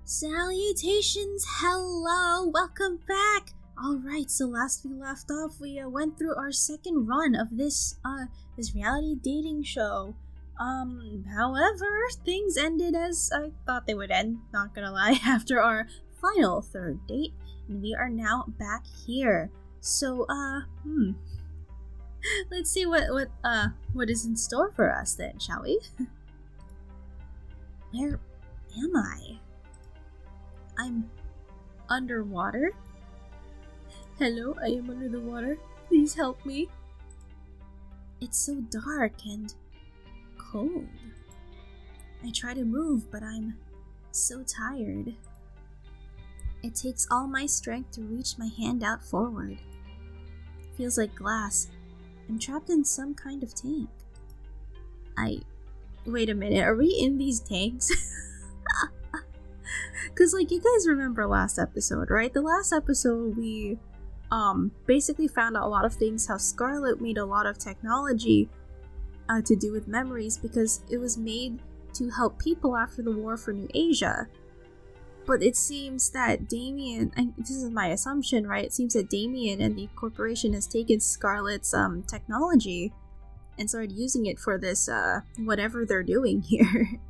Salutations, hello, welcome back! Alright, so last we left off, we went through our second run of this reality dating show. However, things ended as I thought they would end, not gonna lie, after our final third date, and we are now back here. So, let's see what is in store for us then, shall we? Where am I? I'm underwater? Hello, I am under the water. Please help me. It's so dark and cold. I try to move, but I'm so tired. It takes all my strength to reach my hand out forward. Feels like glass. I'm trapped in some kind of tank. Wait a minute, are we in these tanks? Because, you guys remember last episode, right? The last episode, we, basically found out a lot of things, how Scarlet made a lot of technology, to do with memories, because it was made to help people after the war for New Asia. But it seems that Damien, and this is my assumption, right? It seems that Damien and the corporation has taken Scarlet's, technology and started using it for this, whatever they're doing here.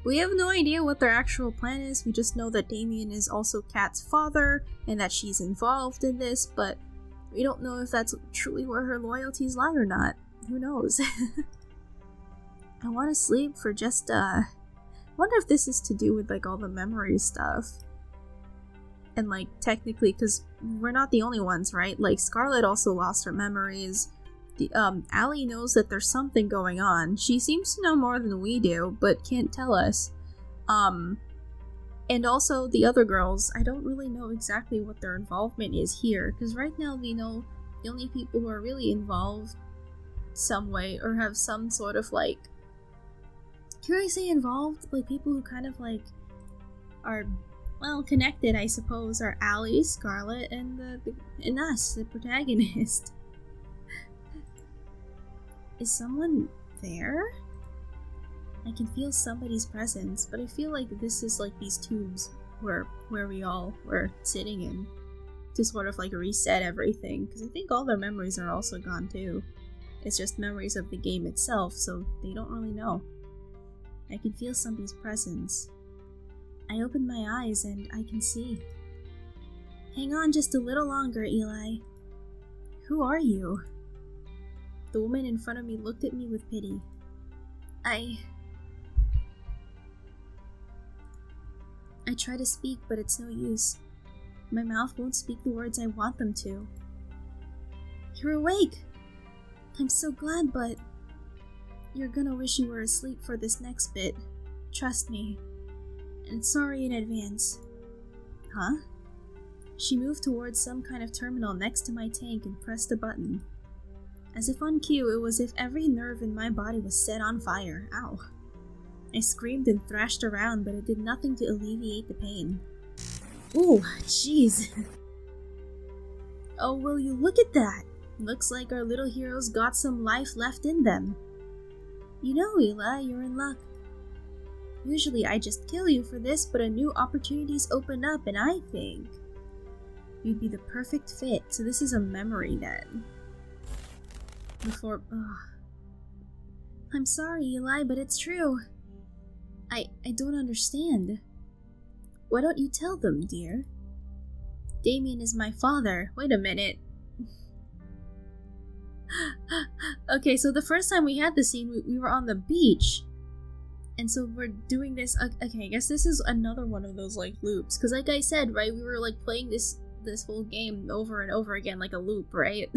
We have no idea what their actual plan is, we just know that Damien is also Kat's father, and that she's involved in this, but we don't know if that's truly where her loyalties lie or not. Who knows? I want to sleep for just, wonder if this is to do with, all the memory stuff. And, technically, because we're not the only ones, right? Scarlet also lost her memories. Allie knows that there's something going on. She seems to know more than we do, but can't tell us. And also the other girls, I don't really know exactly what their involvement is here, because right now we know the only people who are really involved some way, or have some sort of can I say involved? People who kind of are, well, connected, I suppose, are Allie, Scarlet, and and us, the protagonist. Is someone there? I can feel somebody's presence, but I feel like this is these tubes where we all were sitting in to sort of reset everything, because I think all their memories are also gone too. It's just memories of the game itself, so they don't really know. I can feel somebody's presence. I open my eyes and I can see. Hang on just a little longer, Eli. Who are you? The woman in front of me looked at me with pity. I try to speak, but it's no use. My mouth won't speak the words I want them to. You're awake! I'm so glad, but you're gonna wish you were asleep for this next bit. Trust me. And sorry in advance. Huh? She moved towards some kind of terminal next to my tank and pressed a button. As if on cue, it was as if every nerve in my body was set on fire. Ow. I screamed and thrashed around, but it did nothing to alleviate the pain. Ooh, jeez. Oh, will you look at that? Looks like our little heroes got some life left in them. You know, Eli, you're in luck. Usually I just kill you for this, but a new opportunity's open up, and I think you'd be the perfect fit. So this is a memory then. I'm sorry, Eli, but it's true. I don't understand. Why don't you tell them, dear? Damien is my father. Wait a minute. Okay, so the first time we had the scene, we were on the beach. And so we're doing this. Okay, I guess this is another one of those loops. Because like I said, right, we were playing this whole game over and over again like a loop, right?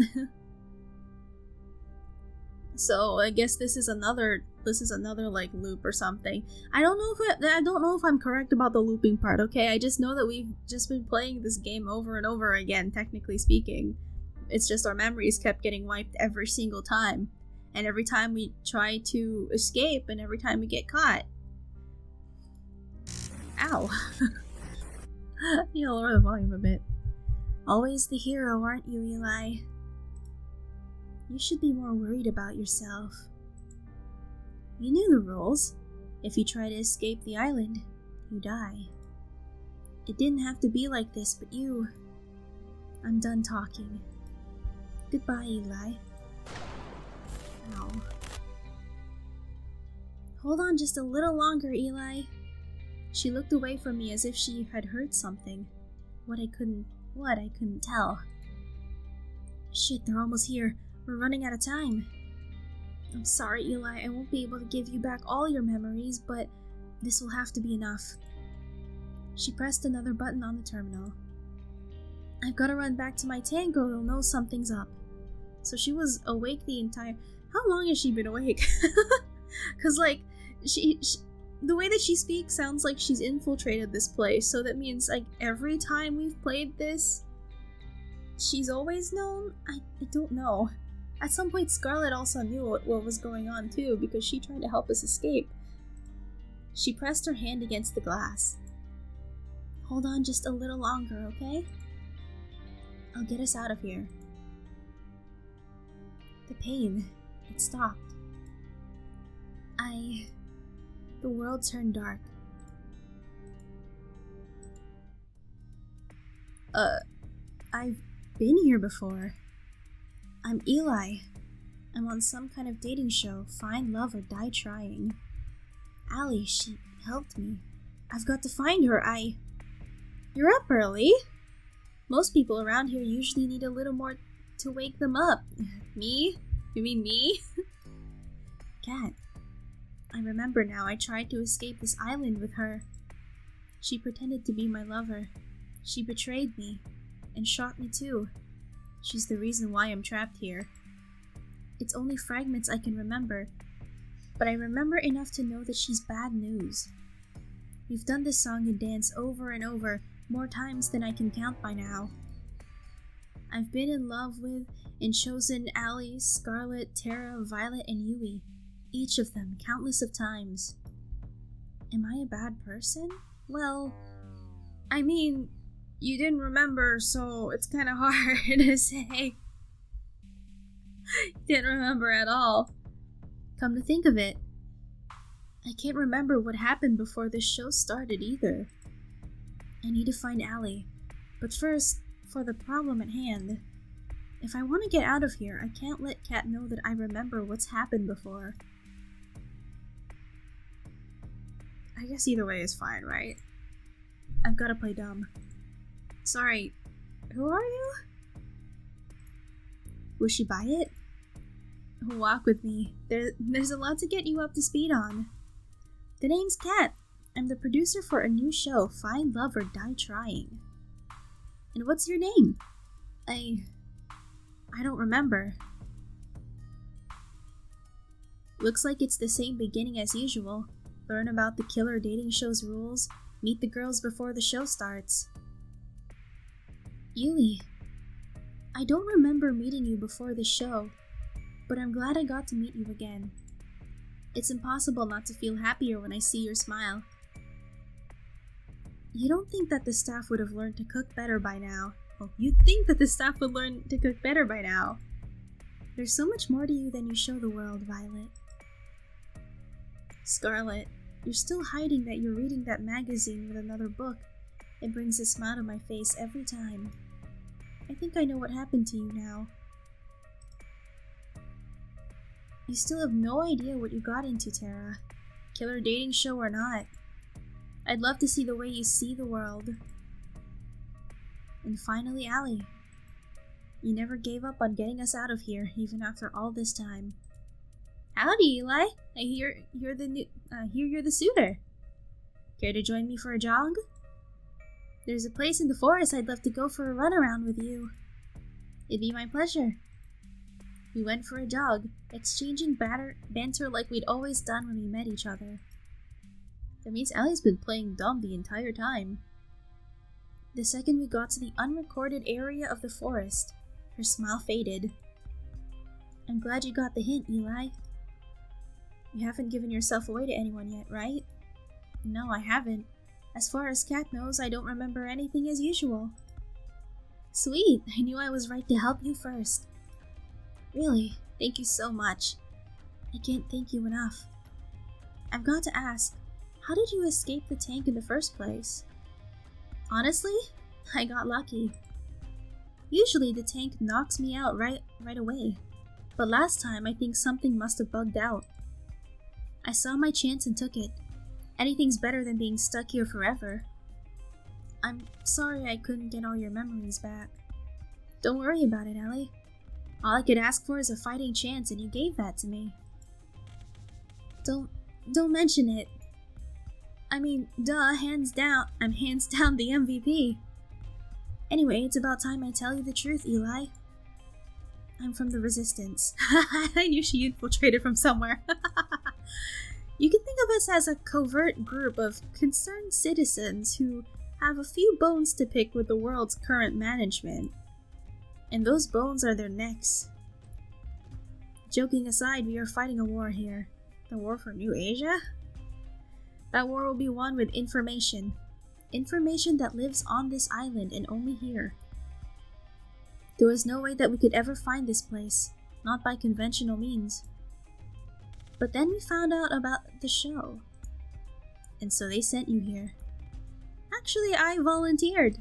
So I guess this is another loop or something. I don't know if I'm correct about the looping part, okay? I just know that we've just been playing this game over and over again, technically speaking. It's just our memories kept getting wiped every single time. And every time we try to escape, and every time we get caught. Ow. You lower the volume a bit. Always the hero, aren't you, Eli? You should be more worried about yourself. You knew the rules. If you try to escape the island, you die. It didn't have to be like this, but you... I'm done talking. Goodbye, Eli. Ow. Hold on just a little longer, Eli. She looked away from me as if she had heard something. What I couldn't tell. Shit, they're almost here. We're running out of time. I'm sorry, Eli. I won't be able to give you back all your memories, but this will have to be enough. She pressed another button on the terminal. I've got to run back to my tango. They'll know something's up. So she was awake the entire... How long has she been awake? Because, like, she the way that she speaks sounds like she's infiltrated this place. So that means, like, every time we've played this, she's always known? I don't know. At some point, Scarlet also knew what was going on, too, because she tried to help us escape. She pressed her hand against the glass. Hold on just a little longer, okay? I'll get us out of here. The pain, it stopped. The world turned dark. I've been here before. I'm Eli. I'm on some kind of dating show, Find Love or Die Trying. Allie, she helped me. I've got to find her. You're up early. Most people around here usually need a little more to wake them up. Me? You mean me? Cat. I remember now, I tried to escape this island with her. She pretended to be my lover. She betrayed me, and shot me too. She's the reason why I'm trapped here. It's only fragments I can remember, but I remember enough to know that she's bad news. We've done this song and dance over and over, more times than I can count by now. I've been in love with and chosen Allie, Scarlet, Tara, Violet, and Yui. Each of them countless of times. Am I a bad person? Well, I mean, you didn't remember, so it's kind of hard to say. Didn't remember at all. Come to think of it, I can't remember what happened before this show started either. I need to find Allie, but first, for the problem at hand. If I want to get out of here, I can't let Kat know that I remember what's happened before. I guess either way is fine, right? I've got to play dumb. Sorry, who are you? Will she buy it? Walk with me. There's a lot to get you up to speed on. The name's Kat. I'm the producer for a new show, Find Love or Die Trying. And what's your name? I don't remember. Looks like it's the same beginning as usual. Learn about the killer dating show's rules. Meet the girls before the show starts. Yui, I don't remember meeting you before the show, but I'm glad I got to meet you again. It's impossible not to feel happier when I see your smile. You don't think that the staff would have learned to cook better by now? Well, you'd think that the staff would learn to cook better by now. There's so much more to you than you show the world, Violet. Scarlet, you're still hiding that you're reading that magazine with another book. It brings a smile to my face every time. I think I know what happened to you now. You still have no idea what you got into, Tara. Killer dating show or not. I'd love to see the way you see the world. And finally, Allie. You never gave up on getting us out of here, even after all this time. Howdy, Eli. I hear you're the suitor. Care to join me for a jog? There's a place in the forest I'd love to go for a run around with you. It'd be my pleasure. We went for a jog, exchanging banter like we'd always done when we met each other. That means Allie's been playing dumb the entire time. The second we got to the unrecorded area of the forest, her smile faded. I'm glad you got the hint, Eli. You haven't given yourself away to anyone yet, right? No, I haven't. As far as Kat knows, I don't remember anything as usual. Sweet, I knew I was right to help you first. Really, thank you so much. I can't thank you enough. I've got to ask, how did you escape the tank in the first place? Honestly, I got lucky. Usually the tank knocks me out right away, but last time I think something must have bugged out. I saw my chance and took it. Anything's better than being stuck here forever. I'm sorry I couldn't get all your memories back. Don't worry about it, Ellie. All I could ask for is a fighting chance, and you gave that to me. Don't mention it. I mean, duh, hands down the MVP. Anyway, it's about time I tell you the truth, Eli. I'm from the Resistance. I knew she infiltrated from somewhere. You can think of us as a covert group of concerned citizens who have a few bones to pick with the world's current management. And those bones are their necks. Joking aside, we are fighting a war here. The war for New Asia? That war will be won with information. Information that lives on this island and only here. There was no way that we could ever find this place, not by conventional means. But then we found out about the show. And so they sent you here. Actually, I volunteered.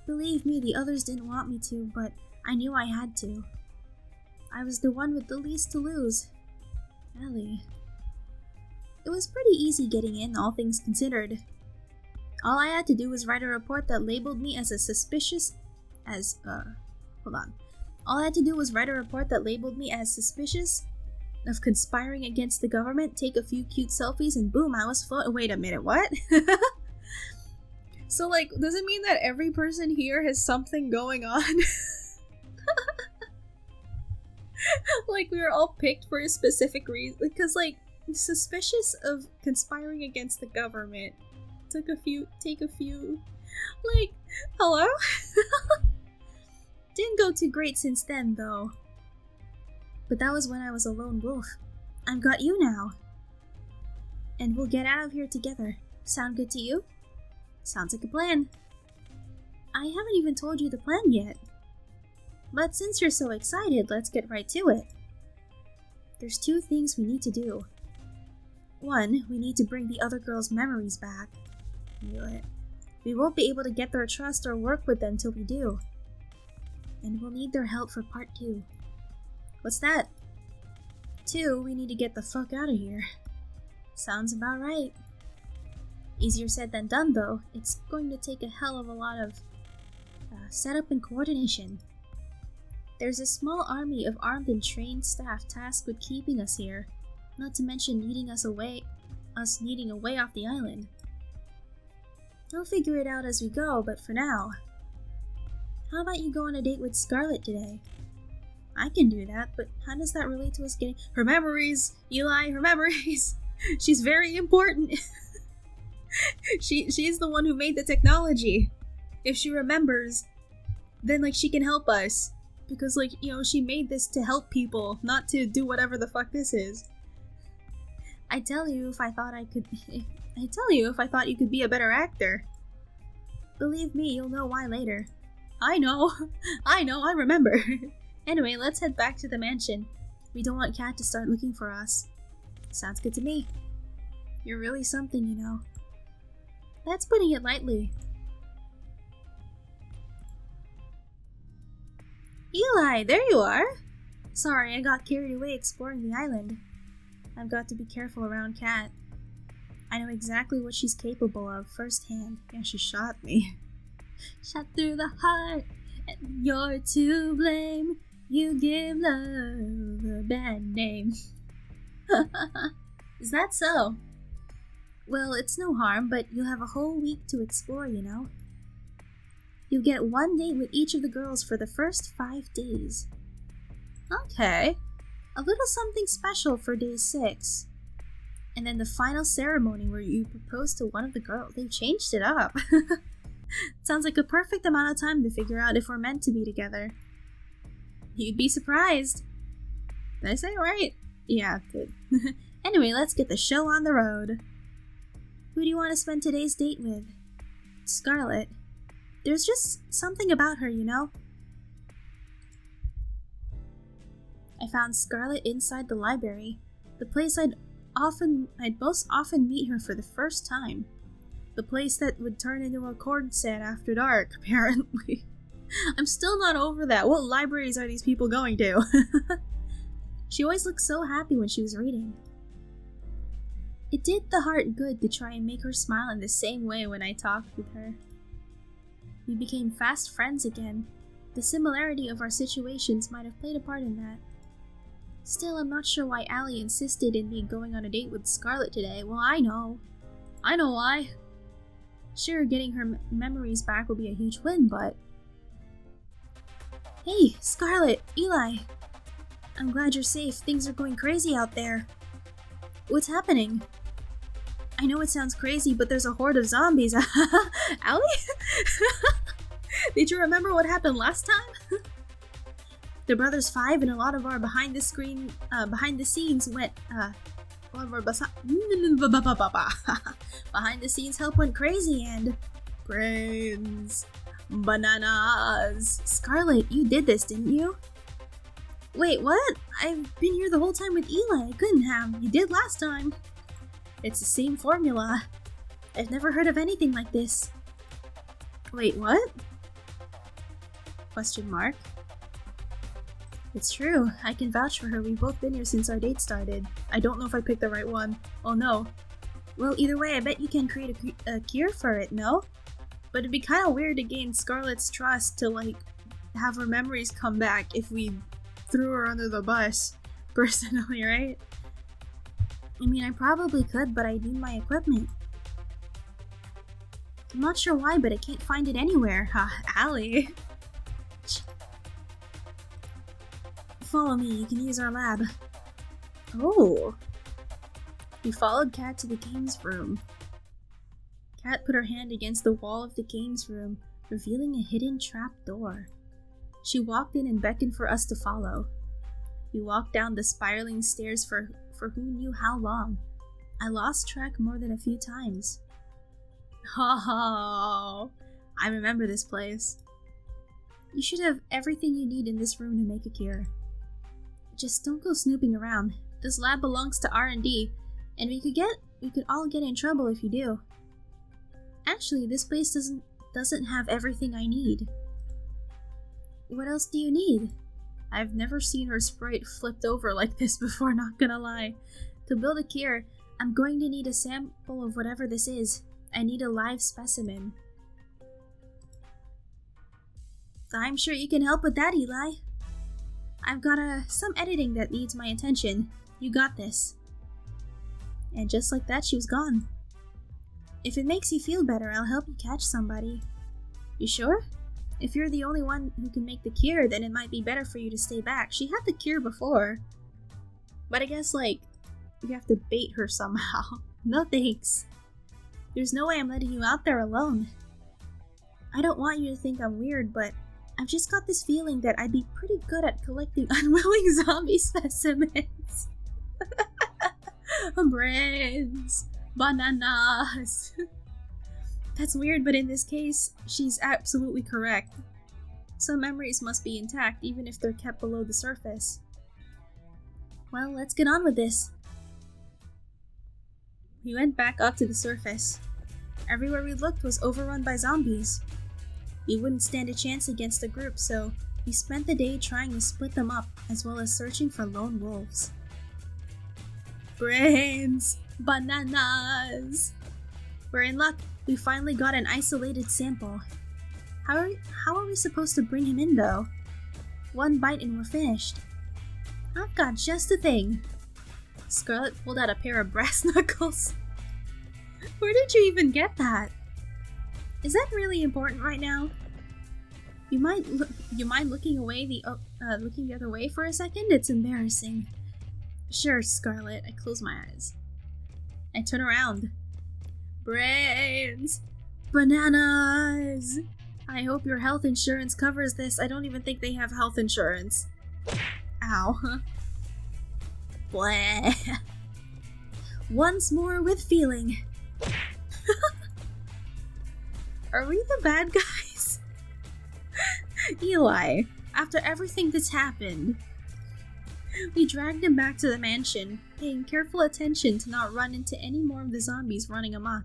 Believe me, the others didn't want me to, but I knew I had to. I was the one with the least to lose. Ellie. It was pretty easy getting in, all things considered. All I had to do was write a report that labeled me as suspicious of conspiring against the government, take a few cute selfies, and boom, I was floating. Wait a minute, what? So, like, does it mean that every person here has something going on? Like, we were all picked for a specific reason. Because, like, suspicious of conspiring against the government. Take a few. Like, hello? Didn't go too great since then, though. But that was when I was a lone wolf. I've got you now. And we'll get out of here together. Sound good to you? Sounds like a plan. I haven't even told you the plan yet. But since you're so excited, let's get right to it. There's 2 things we need to do. 1, we need to bring the other girls' memories back. Knew it. We won't be able to get their trust or work with them till we do. And we'll need their help for part 2. What's that? 2, we need to get the fuck out of here. Sounds about right. Easier said than done, though. It's going to take a hell of a lot of setup and coordination. There's a small army of armed and trained staff tasked with keeping us here, not to mention needing us needing a way off the island. I'll figure it out as we go, but for now, how about you go on a date with Scarlet today? I can do that, but how does that relate to us getting her memories? Eli, her memories! She's very important. She's the one who made the technology. If she remembers, then, like, she can help us. Because, like, you know, she made this to help people, not to do whatever the fuck this is. I tell you if I thought you could be a better actor. Believe me, you'll know why later. I know, I remember. Anyway, let's head back to the mansion. We don't want Kat to start looking for us. Sounds good to me. You're really something, you know. That's putting it lightly. Eli, there you are! Sorry, I got carried away exploring the island. I've got to be careful around Kat. I know exactly what she's capable of firsthand. Yeah, she shot me. Shot through the heart, and you're to blame. You give love a bad name. Is that so? Well, it's no harm, but you'll have a whole week to explore, you know. You'll get 1 date with each of the girls for the first 5 days. Okay. A little something special for day 6. And then the final ceremony where you propose to one of the girls. They've changed it up. Sounds like a perfect amount of time to figure out if we're meant to be together. You'd be surprised. Did I say it right? Yeah, good. Anyway, let's get the show on the road. Who do you want to spend today's date with? Scarlet. There's just something about her, you know? I found Scarlet inside the library, the place I'd most often meet her for the first time. The place that would turn into a chord set after dark, apparently. I'm still not over that. What libraries are these people going to? She always looked so happy when she was reading. It did the heart good to try and make her smile in the same way when I talked with her. We became fast friends again. The similarity of our situations might have played a part in that. Still, I'm not sure why Allie insisted in me going on a date with Scarlet today. Well, I know. I know why. Sure, getting her memories back will be a huge win, but... Hey, Scarlet, Eli. I'm glad you're safe. Things are going crazy out there. What's happening? I know it sounds crazy, but there's a horde of zombies. Allie? Did you remember what happened last time? The Brothers 5 and a lot of our behind the scenes behind the scenes help went crazy and... Brains. Bananas. Scarlet, you did this, didn't you? Wait, what? I've been here the whole time with Eli. I couldn't have. You did last time. It's the same formula. I've never heard of anything like this. Wait, what? Question mark. It's true. I can vouch for her. We've both been here since our date started. I don't know if I picked the right one. Oh no. Well, either way, I bet you can create a cure for it, no? But it'd be kind of weird to gain Scarlet's trust to, like, have her memories come back if we threw her under the bus, personally, right? I mean, I probably could, but I need my equipment. I'm not sure why, but I can't find it anywhere. Allie. Follow me, you can use our lab. Oh. We followed Kat to the games room. Kat put her hand against the wall of the games room, revealing a hidden trap door. She walked in and beckoned for us to follow. We walked down the spiraling stairs for who knew how long. I lost track more than a few times. Oh, I remember this place. You should have everything you need in this room to make a cure. Just don't go snooping around. This lab belongs to R&D, and we could all get in trouble if you do. Actually, this place doesn't have everything I need. What else do you need? I've never seen her sprite flipped over like this before, not gonna lie. To build a cure, I'm going to need a sample of whatever this is. I need a live specimen. I'm sure you can help with that, Eli. I've got some editing that needs my attention. You got this. And just like that, she was gone. If it makes you feel better, I'll help you catch somebody. You sure? If you're the only one who can make the cure, then it might be better for you to stay back. She had the cure before. But I guess, like, you have to bait her somehow. No thanks. There's no way I'm letting you out there alone. I don't want you to think I'm weird, but I've just got this feeling that I'd be pretty good at collecting unwilling zombie specimens. Brains. Bananas. That's weird, but in this case, she's absolutely correct. Some memories must be intact, even if they're kept below the surface. Well, let's get on with this. We went back up to the surface. Everywhere we looked was overrun by zombies. We wouldn't stand a chance against the group, so we spent the day trying to split them up, as well as searching for lone wolves. Brains! Bananas! We're in luck. We finally got an isolated sample. How are we supposed to bring him in, though? One bite and we're finished. I've got just the thing. Scarlet pulled out a pair of brass knuckles. Where did you even get that? Is that really important right now? You mind looking looking the other way for a second? It's embarrassing. Sure, Scarlet. I close my eyes. I turn around. Brains! Bananas! I hope your health insurance covers this. I don't even think they have health insurance. Ow. Blah. Once more with feeling. Are we the bad guys? Eli, after everything that's happened, We dragged him back to the mansion, paying careful attention to not run into any more of the zombies running amok.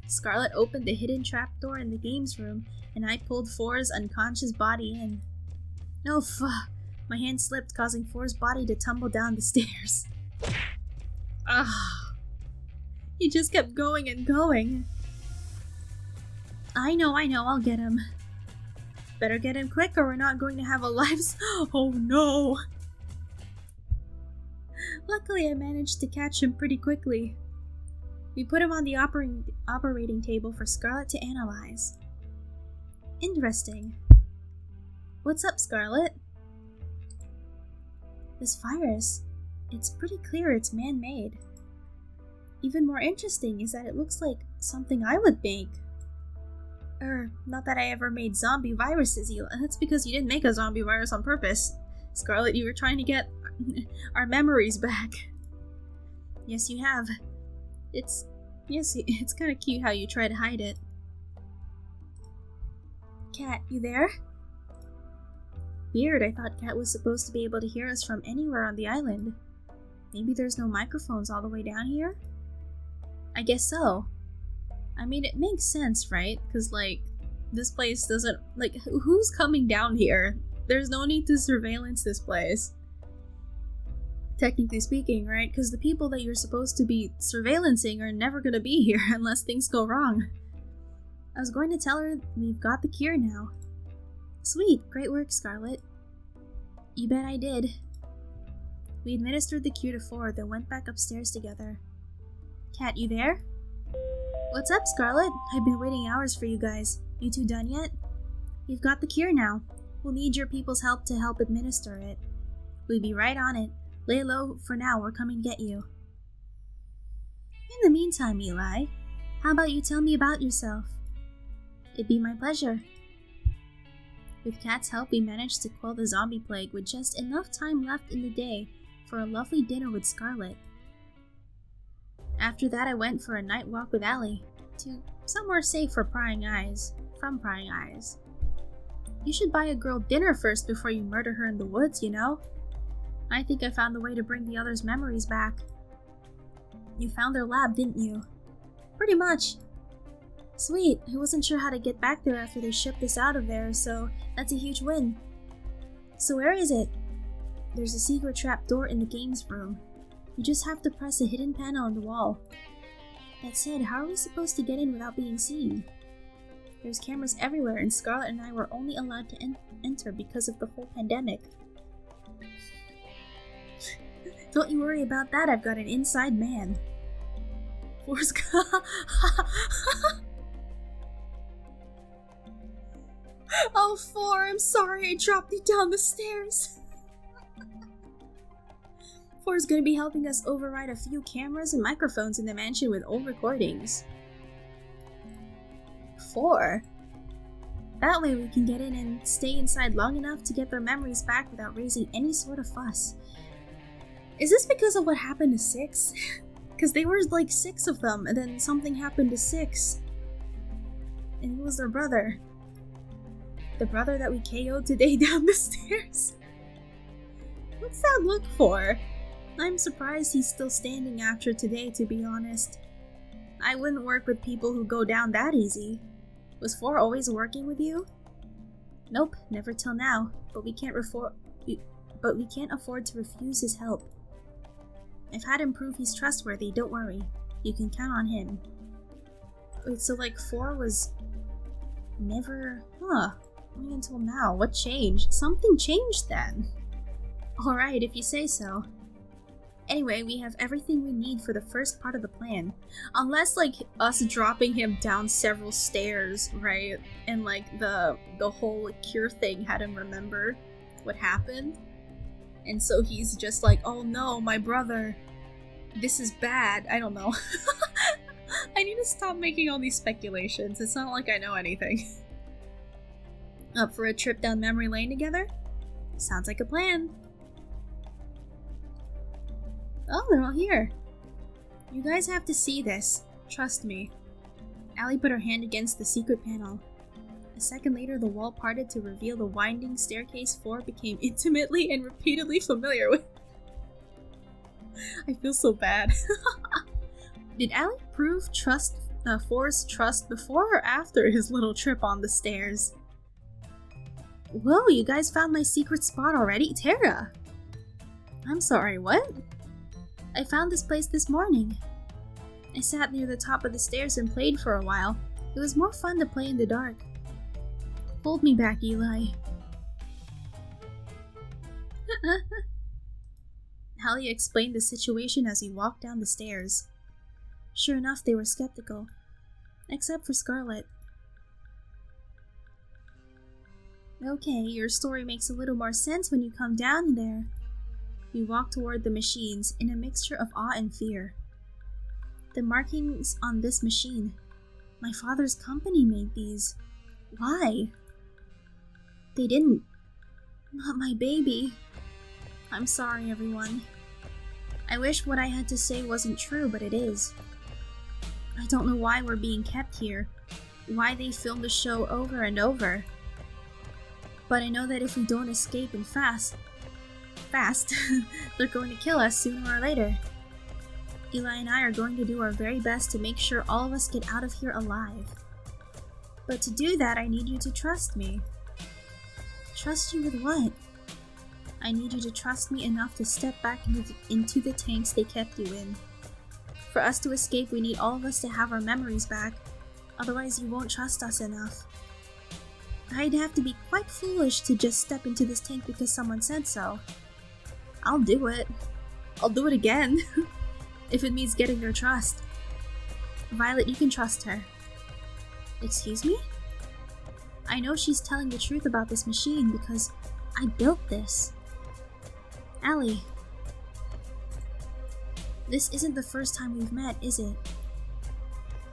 Scarlet opened the hidden trapdoor in the games room, and I pulled Four's unconscious body in. No, my hand slipped, causing Four's body to tumble down the stairs. He just kept going and going. I know, I'll get him. Better get him quick or we're not going to have a life. Oh no! Luckily, I managed to catch him pretty quickly. We put him on the operating table for Scarlet to analyze. Interesting. What's up, Scarlet? This virus, it's pretty clear it's man-made. Even more interesting is that it looks like something I would make. Not that I ever made zombie viruses, that's because you didn't make a zombie virus on purpose. Scarlet, you were trying to get our memories back. Yes, you have. It's kind of cute how you try to hide it. Cat, you there? Weird, I thought Cat was supposed to be able to hear us from anywhere on the island. Maybe there's no microphones all the way down here? I guess so. I mean, it makes sense, right? Because, this place doesn't... who's coming down here? There's no need to surveillance this place. Technically speaking, right? Because the people that you're supposed to be surveillancing are never going to be here unless things go wrong. I was going to tell her we've got the cure now. Sweet, great work, Scarlet. You bet I did. We administered the cure to Four, then went back upstairs together. Cat, you there? What's up, Scarlet? I've been waiting hours for you guys. You two done yet? We've got the cure now. We'll need your people's help to help administer it. We'll be right on it. Lay low for now, we're coming to get you. In the meantime, Eli, how about you tell me about yourself? It'd be my pleasure. With Cat's help, we managed to quell the zombie plague with just enough time left in the day for a lovely dinner with Scarlet. After that, I went for a night walk with Allie, to somewhere safe from prying eyes. You should buy a girl dinner first before you murder her in the woods, you know? I think I found the way to bring the others' memories back. You found their lab, didn't you? Pretty much. Sweet, I wasn't sure how to get back there after they shipped us out of there, so that's a huge win. So where is it? There's a secret trap door in the games room. You just have to press a hidden panel on the wall. That said, how are we supposed to get in without being seen? There's cameras everywhere, and Scarlet and I were only allowed to enter because of the whole pandemic. Don't you worry about that, I've got an inside man. Oh, Four, I'm sorry I dropped you down the stairs. Four's gonna be helping us override a few cameras and microphones in the mansion with old recordings. Four? That way we can get in and stay inside long enough to get their memories back without raising any sort of fuss. Is this because of what happened to Six? Because they were like 6 of them, and then something happened to Six. And it was their brother. The brother that we KO'd today down the stairs. What's that look for? I'm surprised he's still standing after today, to be honest. I wouldn't work with people who go down that easy. Was Four always working with you? Nope, never till now, but we can't afford to refuse his help. I've had him prove he's trustworthy, don't worry. You can count on him. Wait, so Four was never... Only until now. What changed? Something changed then. Alright, if you say so. Anyway, we have everything we need for the first part of the plan. Unless, us dropping him down several stairs, right? And, the whole cure thing had him remember what happened. And so he's just oh no, my brother. This is bad. I don't know. I need to stop making all these speculations. It's not like I know anything. Up for a trip down memory lane together? Sounds like a plan. Oh, they're all here. You guys have to see this. Trust me. Allie put her hand against the secret panel. A second later, the wall parted to reveal the winding staircase Four became intimately and repeatedly familiar with. I feel so bad. Did Allie prove Four's trust before or after his little trip on the stairs? Whoa, you guys found my secret spot already? Tara! I'm sorry, what? I found this place this morning. I sat near the top of the stairs and played for a while. It was more fun to play in the dark. Hold me back, Eli. Hallie explained the situation as he walked down the stairs. Sure enough, they were skeptical. Except for Scarlet. Okay, your story makes a little more sense when you come down there. We walked toward the machines in a mixture of awe and fear. The markings on this machine. My father's company made these. Why? They didn't. Not my baby. I'm sorry, everyone. I wish what I had to say wasn't true, but it is. I don't know why we're being kept here, why they filmed the show over and over. But I know that if we don't escape and fast, they're going to kill us sooner or later. Eli and I are going to do our very best to make sure all of us get out of here alive. But to do that, I need you to trust me. Trust you with what? I need you to trust me enough to step back into the tanks they kept you in. For us to escape, we need all of us to have our memories back. Otherwise, you won't trust us enough. I'd have to be quite foolish to just step into this tank because someone said so. I'll do it. I'll do it again. If it means getting their trust. Violet, you can trust her. Excuse me? I know she's telling the truth about this machine because I built this. Allie. This isn't the first time we've met, is it?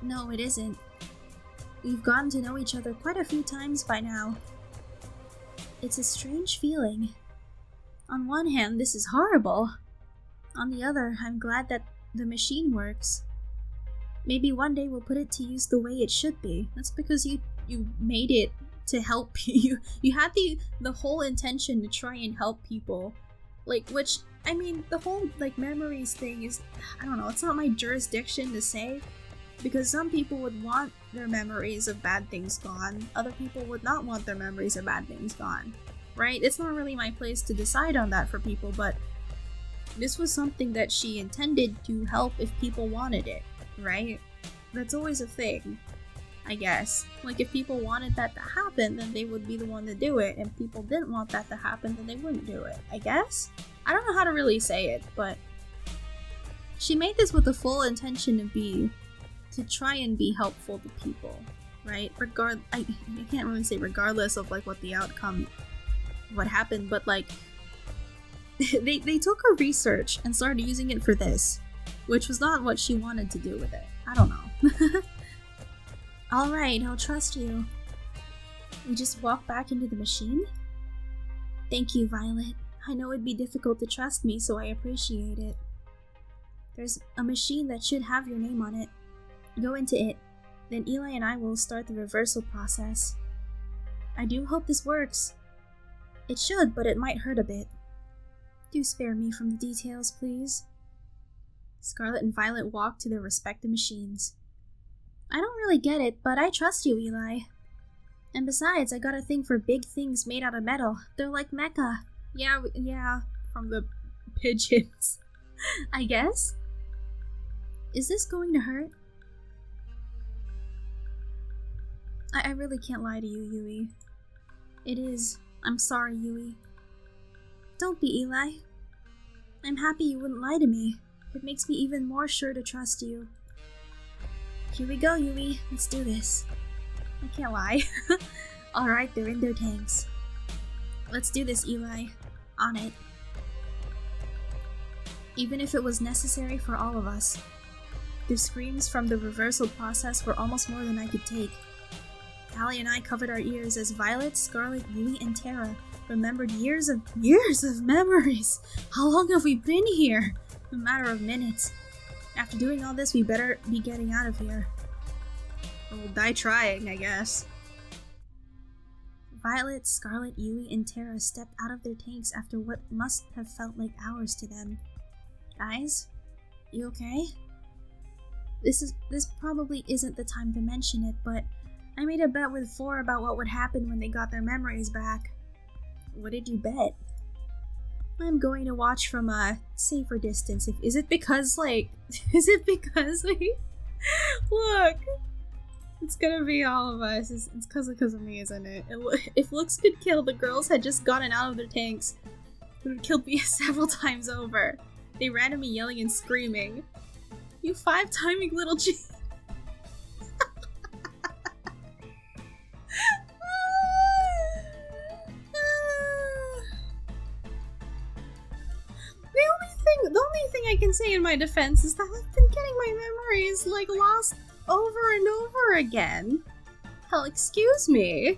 No, it isn't. We've gotten to know each other quite a few times by now. It's a strange feeling. On one hand, this is horrible. On the other, I'm glad that the machine works. Maybe one day we'll put it to use the way it should be. That's because you made it to help you. You had the whole intention to try and help people. Which, I mean, the whole, memories thing is, I don't know, it's not my jurisdiction to say. Because some people would want their memories of bad things gone. Other people would not want their memories of bad things gone. Right? It's not really my place to decide on that for people, but this was something that she intended to help if people wanted it, right? That's always a thing, I guess. If people wanted that to happen, then they would be the one to do it, and people didn't want that to happen, then they wouldn't do it, I guess? I don't know how to really say it, but she made this with the full intention to try and be helpful to people, right? I can't really say regardless of what the outcome, what happened, but they took her research and started using it for this, which was not what she wanted to do with it. I don't know. Alright, I'll trust you. We just walk back into the machine? Thank you, Violet. I know it'd be difficult to trust me, so I appreciate it. There's a machine that should have your name on it. Go into it. Then Eli and I will start the reversal process. I do hope this works. It should, but it might hurt a bit. Do spare me from the details, please. Scarlet and Violet walk to their respective machines. I don't really get it, but I trust you, Eli. And besides, I got a thing for big things made out of metal. They're like mecha. Yeah, from the pigeons. I guess? Is this going to hurt? I really can't lie to you, Yui. It is. I'm sorry, Yui. Don't be, Eli. I'm happy you wouldn't lie to me. It makes me even more sure to trust you. Here we go, Yui. Let's do this. I can't lie. Alright, they're in their tanks. Let's do this, Eli. On it. Even if it was necessary for all of us. The screams from the reversal process were almost more than I could take. Allie and I covered our ears as Violet, Scarlet, Yui, and Tara remembered years of memories. How long have we been here? A matter of minutes. After doing all this, we better be getting out of here. Or we'll die trying, I guess. Violet, Scarlet, Yui, and Terra stepped out of their tanks after what must have felt like hours to them. Guys? You okay? This probably isn't the time to mention it, but I made a bet with 4 about what would happen when they got their memories back. What did you bet? I'm going to watch from a safer distance. Is it because look, it's gonna be all of us. It's because of me, isn't it? If looks could kill, the girls had just gotten out of their tanks. It would have killed me several times over. They ran at me yelling and screaming. You 5-timing little G. The only thing I can say in my defense is that I've been getting my memories, lost over and over again. Hell, excuse me. Wait,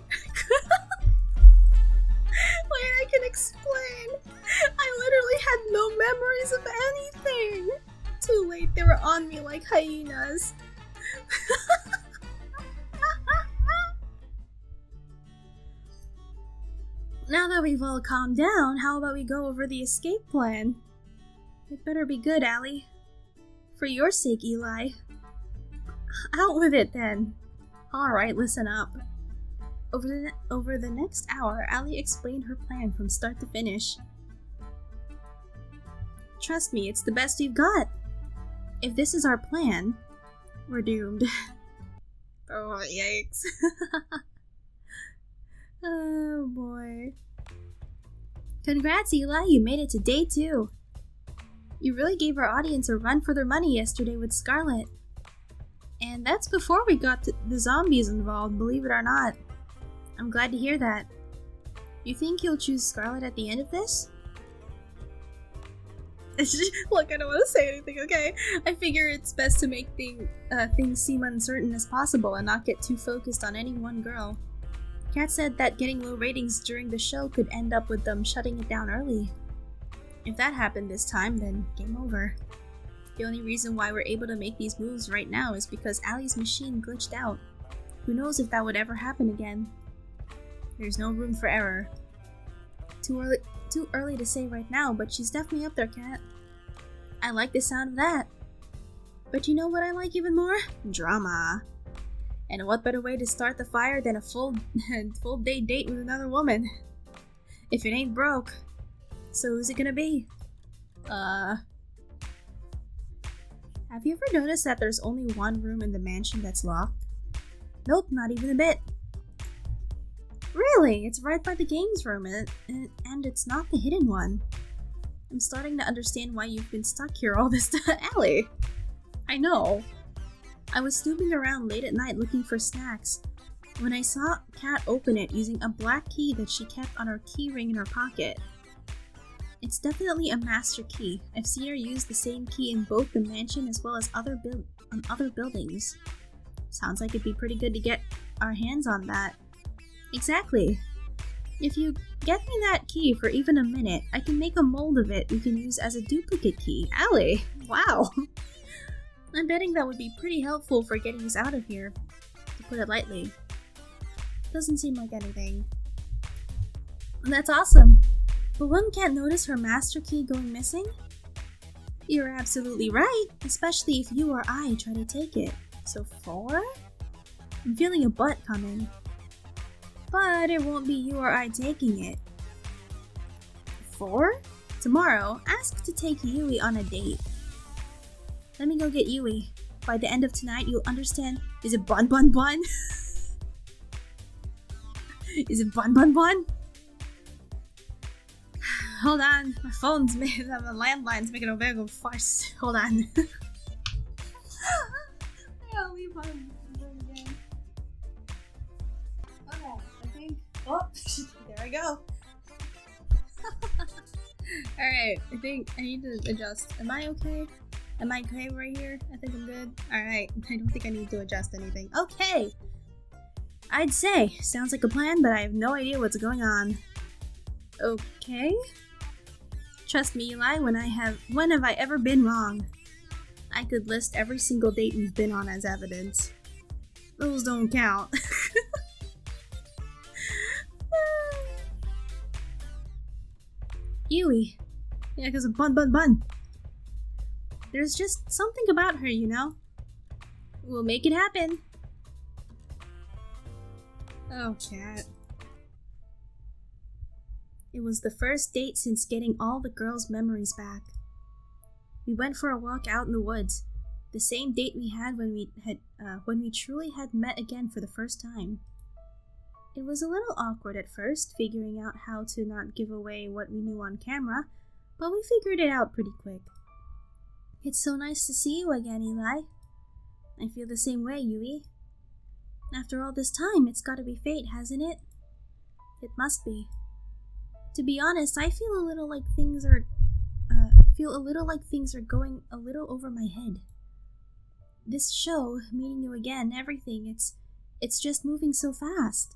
I can explain. I literally had no memories of anything. Too late, they were on me like hyenas. Now that we've all calmed down, how about we go over the escape plan? It better be good, Allie. For your sake, Eli. Out with it, then. Alright, listen up. Over the next hour, Allie explained her plan from start to finish. Trust me, it's the best we've got. If this is our plan, we're doomed. Oh, yikes. Oh, boy. Congrats, Eli, you made it to day 2. You really gave our audience a run for their money yesterday with Scarlet. And that's before we got the zombies involved, believe it or not. I'm glad to hear that. You think you'll choose Scarlet at the end of this? Look, I don't want to say anything, okay? I figure it's best to make things seem uncertain as possible and not get too focused on any one girl. Kat said that getting low ratings during the show could end up with them shutting it down early. If that happened this time, then game over. The only reason why we're able to make these moves right now is because Allie's machine glitched out. Who knows if that would ever happen again. There's no room for error. Too early to say right now, but she's definitely up there, Kat. I like the sound of that. But you know what I like even more? Drama. And what better way to start the fire than a full day date with another woman? If it ain't broke. So who's it gonna be? Have you ever noticed that there's only one room in the mansion that's locked? Nope, not even a bit. Really? It's right by the games room, and it's not the hidden one. I'm starting to understand why you've been stuck here all this time. Allie! I know. I was snooping around late at night looking for snacks when I saw Kat open it using a black key that she kept on her key ring in her pocket. It's definitely a master key. I've seen her use the same key in both the mansion as well as other buildings. Sounds like it'd be pretty good to get our hands on that. Exactly. If you get me that key for even a minute, I can make a mold of it we can use as a duplicate key. Allie! Wow! I'm betting that would be pretty helpful for getting us out of here, to put it lightly. Doesn't seem like anything. That's awesome! But one can't notice her master key going missing? You're absolutely right, especially if you or I try to take it. So 4? I'm feeling a butt coming. But it won't be you or I taking it. 4? Tomorrow, ask to take Yui on a date. Let me go get Yui. By the end of tonight, you'll understand. Is it bun bun bun? Is it bun bun bun? Hold on, my phone's made, the landline's making a big farce. Hold on. I'll leave my again. Okay, I think. Oh, there I go. Alright, I think I need to adjust. Am I okay? Am I okay right here? I think I'm good. Alright, I don't think I need to adjust anything. Okay! I'd say, sounds like a plan, but I have no idea what's going on. Okay? Trust me, Eli, when have I ever been wrong? I could list every single date we've been on as evidence. Those don't count. Yui. Yeah, because of Bun. There's just something about her, you know? We'll make it happen. Oh, Cat. It was the first date since getting all the girls' memories back. We went for a walk out in the woods, the same date we had when we truly had met again for the first time. It was a little awkward at first, figuring out how to not give away what we knew on camera, but we figured it out pretty quick. It's so nice to see you again, Eli. I feel the same way, Yui. After all this time, it's gotta be fate, hasn't it? It must be. To be honest, I feel a little like things are going a little over my head. This show, meeting you again, everything, it's just moving so fast.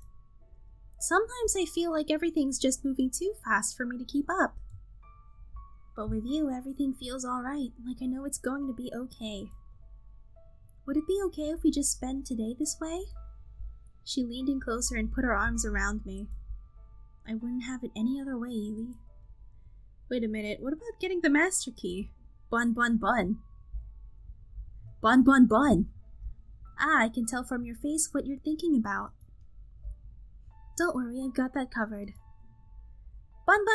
Sometimes I feel like everything's just moving too fast for me to keep up. But with you, everything feels alright, like I know it's going to be okay. Would it be okay if we just spend today this way? She leaned in closer and put her arms around me. I wouldn't have it any other way, Yui. Wait a minute, what about getting the master key? Bun. Bun. Ah, I can tell from your face what you're thinking about. Don't worry, I've got that covered. Bun.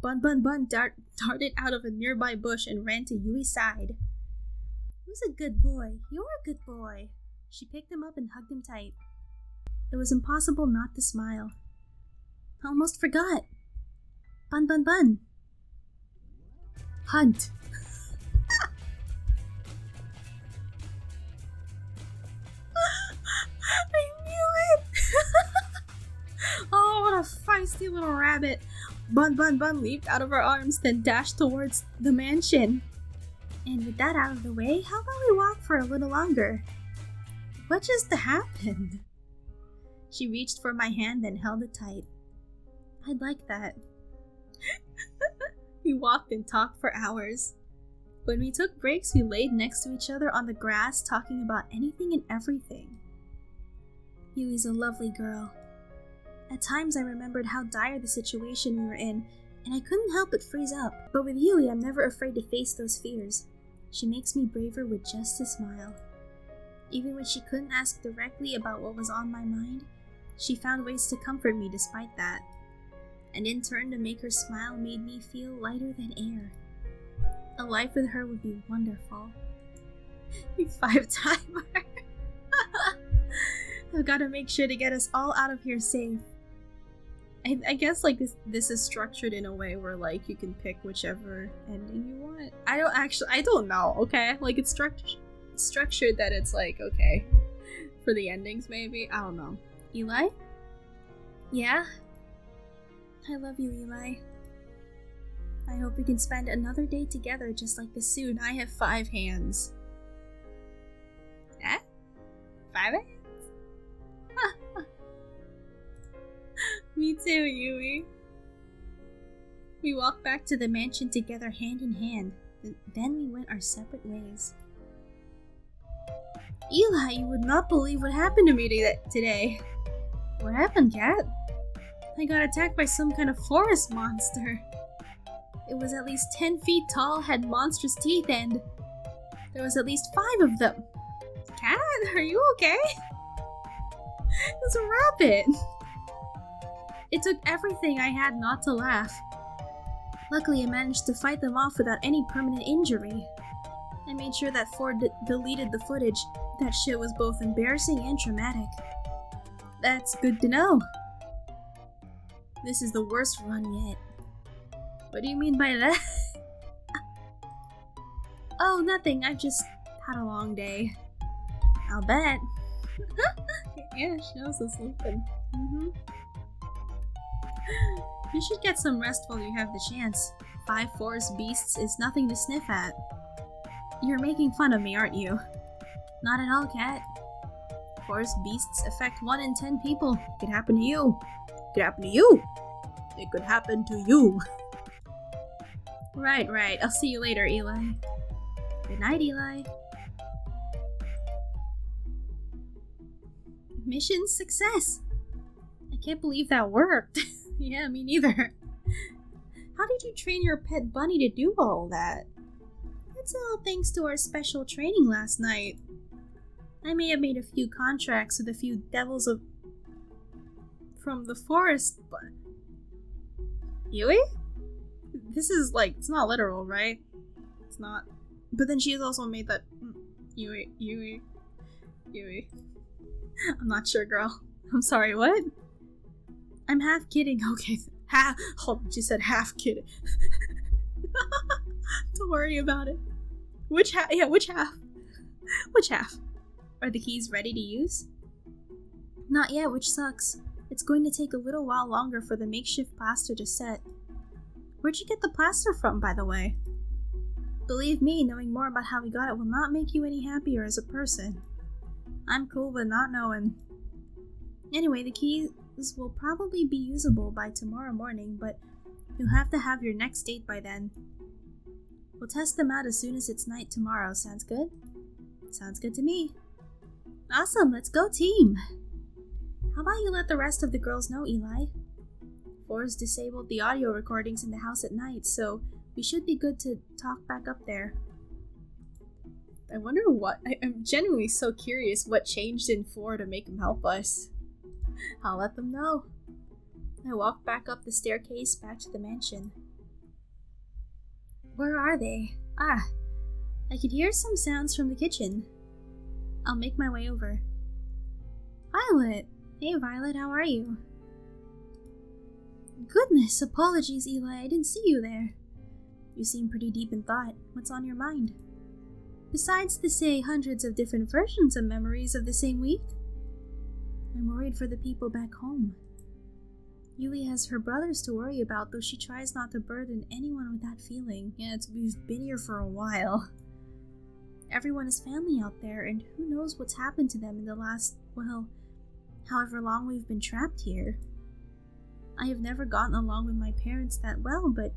Bun darted out of a nearby bush and ran to Yui's side. Who's a good boy? You're a good boy. She picked him up and hugged him tight. It was impossible not to smile. I almost forgot. Bun. Hunt. I knew it! Oh, what a feisty little rabbit. Bun leaped out of her arms, then dashed towards the mansion. And with that out of the way, how about we walk for a little longer? What just happened? She reached for my hand, then held it tight. I'd like that. We walked and talked for hours. When we took breaks, we laid next to each other on the grass, talking about anything and everything. Yui's a lovely girl. At times I remembered how dire the situation we were in, and I couldn't help but freeze up. But with Yui, I'm never afraid to face those fears. She makes me braver with just a smile. Even when she couldn't ask directly about what was on my mind, she found ways to comfort me despite that. And in turn, to make her smile made me feel lighter than air. A life with her would be wonderful. You 5-timer. I've got to make sure to get us all out of here safe. I guess like this is structured in a way where like you can pick whichever ending you want. I don't know, okay? Like it's structured that it's like, okay, for the endings maybe? I don't know. Eli? Yeah? I love you, Eli. I hope we can spend another day together just like this soon. I have 5 hands. Eh? 5 hands? Me too, Yui. We walked back to the mansion together hand in hand. Then we went our separate ways. Eli, you would not believe what happened to me today. What happened, Cat? I got attacked by some kind of forest monster. It was at least 10 feet tall, had monstrous teeth, and there was at least 5 of them. Cat, are you okay? It's a rabbit. It took everything I had not to laugh. Luckily, I managed to fight them off without any permanent injury. I made sure that Ford deleted the footage. That shit was both embarrassing and traumatic. That's good to know. This is the worst run yet. What do you mean by that? Oh, nothing. I've just had a long day. I'll bet. Yeah, she knows I'm sleeping. You should get some rest while you have the chance. 5 forest beasts is nothing to sniff at. You're making fun of me, aren't you? Not at all, Cat. Forest beasts affect 1 in 10 people. It could happen to you. It could happen to you. It could happen to you. Right. I'll see you later, Eli. Good night, Eli. Mission success! I can't believe that worked. Yeah, me neither. How did you train your pet bunny to do all that? It's all thanks to our special training last night. I may have made a few contracts with a few devils from the forest, but... Yui? This is like, it's not literal, right? It's not. But then she has also made that... Yui. I'm not sure, girl. I'm sorry, what? I'm half kidding. Okay, hold on, she said half kidding. Don't worry about it. Which half? Yeah, which half? Which half? Are the keys ready to use? Not yet, which sucks. It's going to take a little while longer for the makeshift plaster to set. Where'd you get the plaster from, by the way? Believe me, knowing more about how we got it will not make you any happier as a person. I'm cool with not knowing. Anyway, the keys will probably be usable by tomorrow morning, but you'll have to have your next date by then. We'll test them out as soon as it's night tomorrow. Sounds good? Sounds good to me. Awesome, let's go team! How about you let the rest of the girls know, Eli? Forrest disabled the audio recordings in the house at night, so we should be good to talk back up there. I wonder what... I'm genuinely so curious what changed in 4 to make him help us. I'll let them know. I walked back up the staircase back to the mansion. Where are they? Ah, I could hear some sounds from the kitchen. I'll make my way over. Violet! Hey Violet, how are you? Goodness, apologies Eli, I didn't see you there. You seem pretty deep in thought. What's on your mind? Besides the say hundreds of different versions of memories of the same week? I'm worried for the people back home. Yui has her brothers to worry about, though she tries not to burden anyone with that feeling. Yeah, we've been here for a while. Everyone is family out there, and who knows what's happened to them in the last, well, however long we've been trapped here. I have never gotten along with my parents that well, but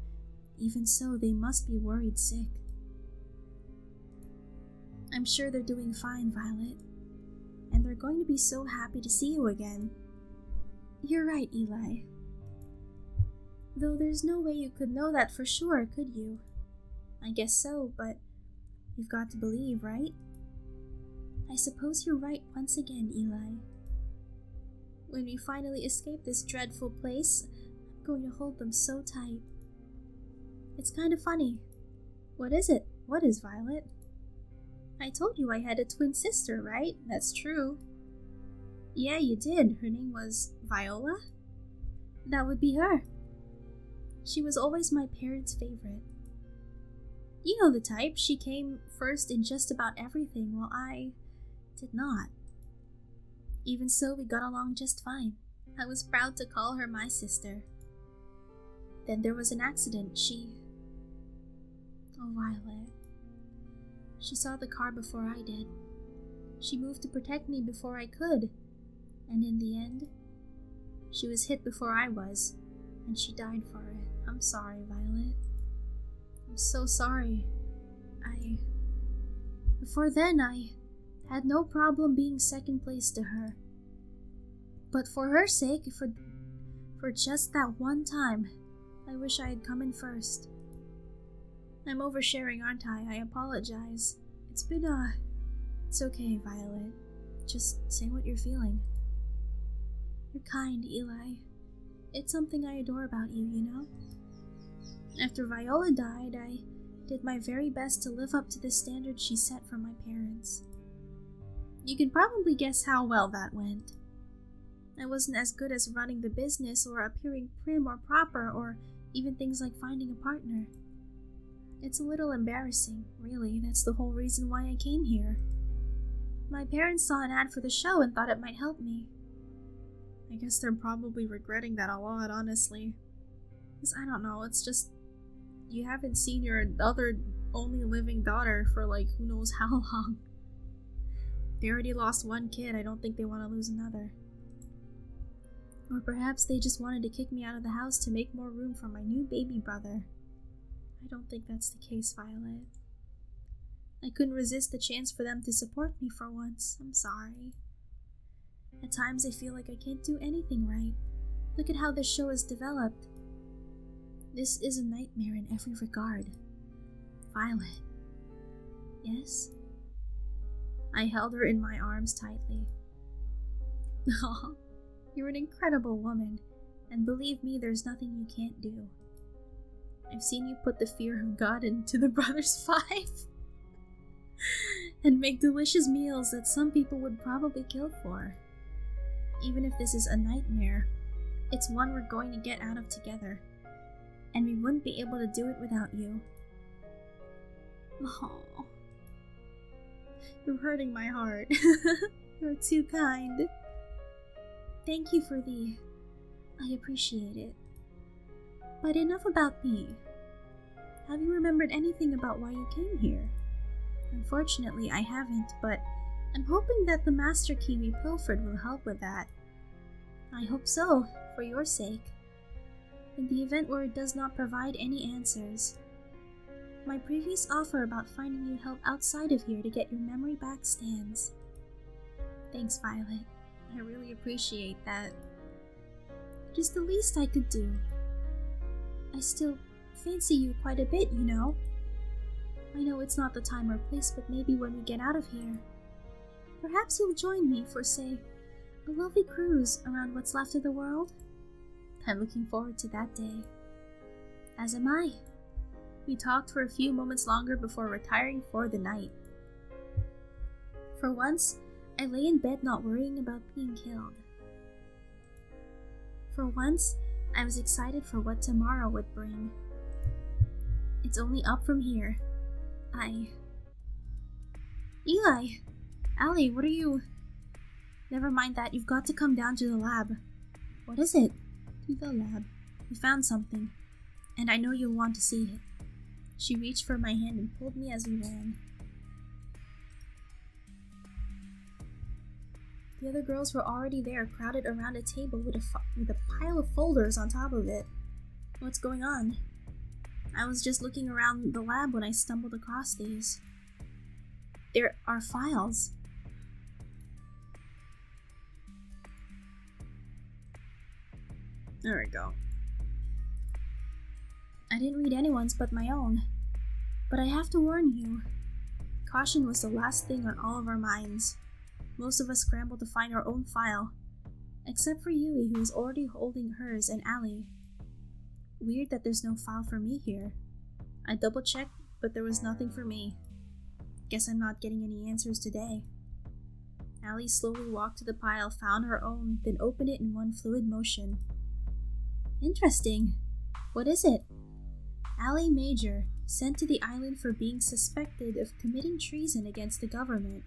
even so, they must be worried sick. I'm sure they're doing fine, Violet. And they're going to be so happy to see you again. You're right, Eli. Though there's no way you could know that for sure, could you? I guess so, but you've got to believe, right? I suppose you're right once again, Eli. When we finally escape this dreadful place, I'm going to hold them so tight. It's kind of funny. What is it? What is, Violet? I told you I had a twin sister, right? That's true. Yeah, you did. Her name was Viola? That would be her. She was always my parents' favorite. You know the type. She came first in just about everything, while I did not. Even so, we got along just fine. I was proud to call her my sister. Then there was an accident. Oh, Violet. She saw the car before I did. She moved to protect me before I could. And in the end, she was hit before I was, and she died for it. I'm sorry, Violet. I'm so sorry. Before then, I had no problem being second place to her. But for her sake, for just that one time, I wish I had come in first. I'm oversharing, aren't I? I apologize. It's okay, Violet. Just say what you're feeling. You're kind, Eli. It's something I adore about you, you know? After Viola died, I did my very best to live up to the standard she set for my parents. You can probably guess how well that went. I wasn't as good as running the business or appearing prim or proper or even things like finding a partner. It's a little embarrassing, really. That's the whole reason why I came here. My parents saw an ad for the show and thought it might help me. I guess they're probably regretting that a lot, honestly. Because I don't know, it's just... You haven't seen your other only living daughter for like who knows how long. They already lost one kid, I don't think they want to lose another. Or perhaps they just wanted to kick me out of the house to make more room for my new baby brother. I don't think that's the case, Violet. I couldn't resist the chance for them to support me for once. I'm sorry. At times I feel like I can't do anything right. Look at how this show has developed. This is a nightmare in every regard. Violet. Yes? I held her in my arms tightly. Oh, you're an incredible woman, and believe me, there's nothing you can't do. I've seen you put the fear of God into the Brothers 5 and make delicious meals that some people would probably kill for. Even if this is a nightmare, it's one we're going to get out of together, and we wouldn't be able to do it without you. Oh, you're hurting my heart. You're too kind. Thank you for the... I appreciate it. But enough about me. Have you remembered anything about why you came here? Unfortunately, I haven't, but I'm hoping that the master key we pilfered will help with that. I hope so, for your sake. In the event where it does not provide any answers. My previous offer about finding you help outside of here to get your memory back stands. Thanks, Violet. I really appreciate that. It is the least I could do. I still fancy you quite a bit, you know. I know it's not the time or place, but maybe when we get out of here, perhaps you'll join me for, say, a lovely cruise around what's left of the world. I'm looking forward to that day. As am I. We talked for a few moments longer before retiring for the night. For once, I lay in bed not worrying about being killed. For once, I was excited for what tomorrow would bring. It's only up from here. Eli! Allie, what are you... Never mind that, you've got to come down to the lab. What is it? To the lab. We found something, and I know you'll want to see it. She reached for my hand and pulled me as we ran. The other girls were already there, crowded around a table with a pile of folders on top of it. What's going on? I was just looking around the lab when I stumbled across these. There are files. There we go. I didn't read anyone's but my own. But I have to warn you. Caution was the last thing on all of our minds. Most of us scrambled to find our own file. Except for Yui, who was already holding hers, and Allie. Weird that there's no file for me here. I double-checked, but there was nothing for me. Guess I'm not getting any answers today. Allie slowly walked to the pile, found her own, then opened it in one fluid motion. Interesting. What is it? Allie Major, sent to the island for being suspected of committing treason against the government.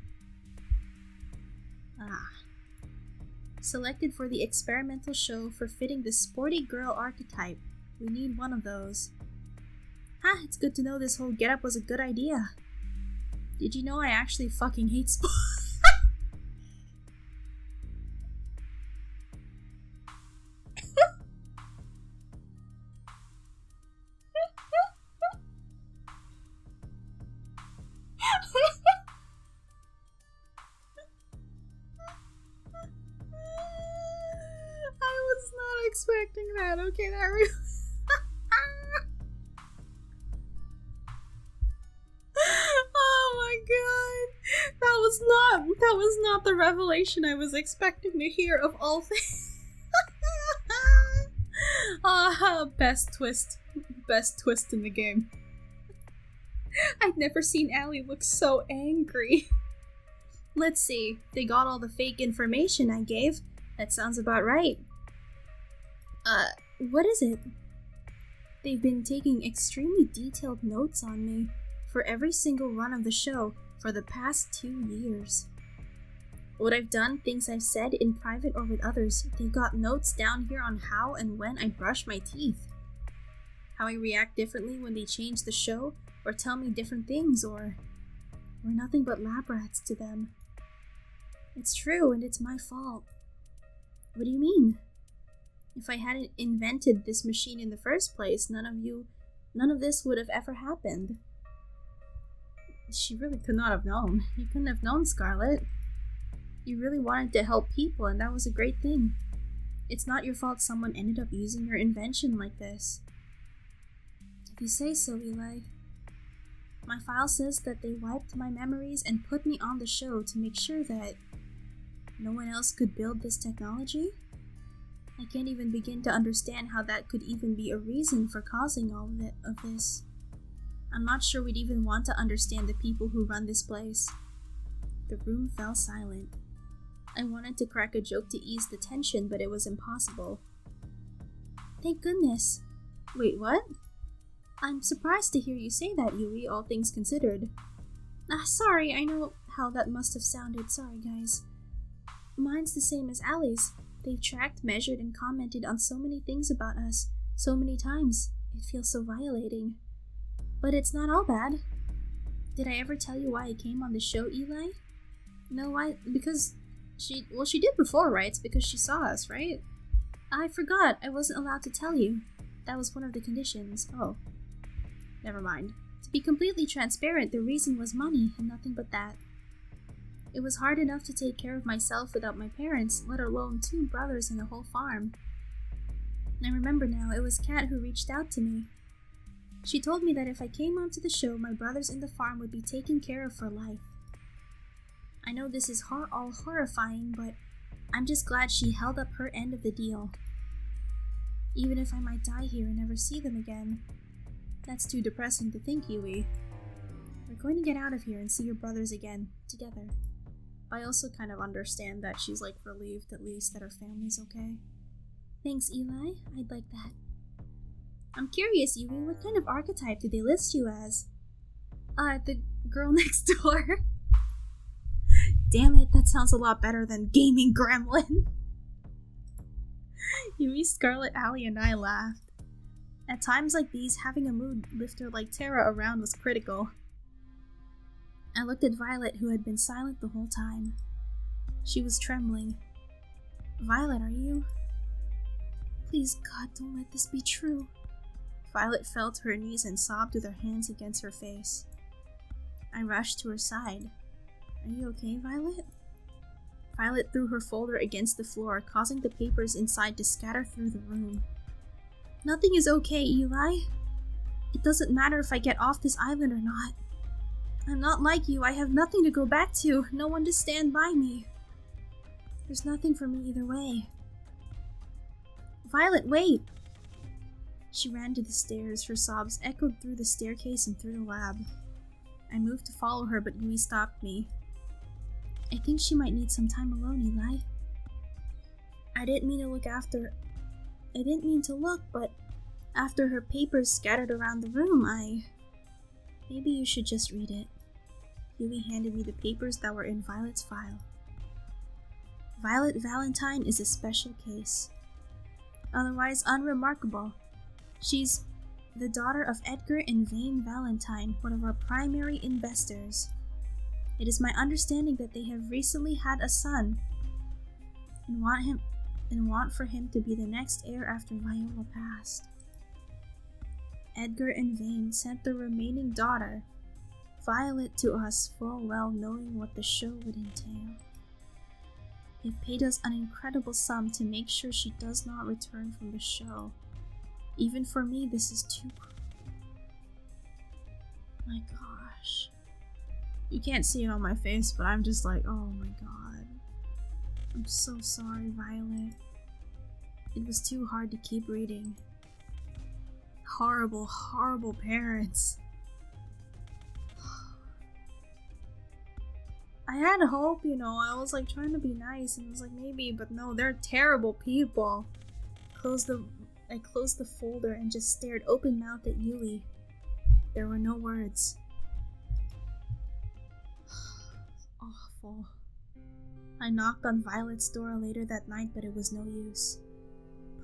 Selected for the experimental show for fitting the sporty girl archetype. We need one of those. It's good to know this whole getup was a good idea. Did you know I actually fucking hate sports? Expecting that. Okay, that really... Oh my god. That was not the revelation I was expecting to hear of all things. Best twist. Best twist in the game. I'd never seen Allie look so angry. Let's see. They got all the fake information I gave. That sounds about right. What is it? They've been taking extremely detailed notes on me for every single run of the show for the past 2 years. What I've done, things I've said in private or with others, they've got notes down here on how and when I brush my teeth. How I react differently when they change the show, or tell me different things, or we're nothing but lab rats to them. It's true, and it's my fault. What do you mean? If I hadn't invented this machine in the first place, none of this would have ever happened. She really could not have known. You couldn't have known, Scarlet. You really wanted to help people, and that was a great thing. It's not your fault someone ended up using your invention like this. If you say so, Eli. My file says that they wiped my memories and put me on the show to make sure that no one else could build this technology? I can't even begin to understand how that could even be a reason for causing all of this. I'm not sure we'd even want to understand the people who run this place. The room fell silent. I wanted to crack a joke to ease the tension, but it was impossible. Thank goodness. Wait, what? I'm surprised to hear you say that, Yui, all things considered. Sorry, I know how that must have sounded. Sorry, guys. Mine's the same as Allie's. They've tracked, measured, and commented on so many things about us, so many times. It feels so violating. But it's not all bad. Did I ever tell you why I came on the show, Eli? No, why? Because she did before, right? It's because she saw us, right? I forgot. I wasn't allowed to tell you. That was one of the conditions. Oh. Never mind. To be completely transparent, the reason was money and nothing but that. It was hard enough to take care of myself without my parents, let alone 2 brothers and a whole farm. I remember now, it was Kat who reached out to me. She told me that if I came onto the show, my brothers in the farm would be taken care of for life. I know this is all horrifying, but I'm just glad she held up her end of the deal. Even if I might die here and never see them again. That's too depressing to think, Yui. We're going to get out of here and see your brothers again, together. I also kind of understand that she's like relieved at least that her family's okay. Thanks, Eli. I'd like that. I'm curious, Yui, what kind of archetype do they list you as? The girl next door. Damn it, that sounds a lot better than gaming gremlin. Yui, Scarlet, Allie, and I laughed. At times like these, having a mood lifter like Tara around was critical. I looked at Violet, who had been silent the whole time. She was trembling. Violet, are you? Please, God, don't let this be true. Violet fell to her knees and sobbed with her hands against her face. I rushed to her side. Are you okay, Violet? Violet threw her folder against the floor, causing the papers inside to scatter through the room. Nothing is okay, Eli. It doesn't matter if I get off this island or not. I'm not like you. I have nothing to go back to, no one to stand by me. There's nothing for me either way. Violet, wait! She ran to the stairs. Her sobs echoed through the staircase and through the lab. I moved to follow her, but Yui stopped me. I think she might need some time alone, Eli. I didn't mean to look, but after her papers scattered around the room, Maybe you should just read it. Yui handed me the papers that were in Violet's file. Violet Valentine is a special case. Otherwise unremarkable. She's the daughter of Edgar and Vane Valentine, one of our primary investors. It is my understanding that they have recently had a son and want for him to be the next heir after Viola passed. Edgar and Vane sent the remaining daughter, Violet, to us full well knowing what the show would entail. They paid us an incredible sum to make sure she does not return from the show. Even for me, this is too... My gosh. You can't see it on my face, but I'm just like, oh my god. I'm so sorry, Violet. It was too hard to keep reading. Horrible, horrible parents. I had hope, I was like trying to be nice and I was like maybe, but no, they're terrible people. I closed the folder and just stared open-mouthed at Yui. There were no words. Awful. I knocked on Violet's door later that night, but it was no use.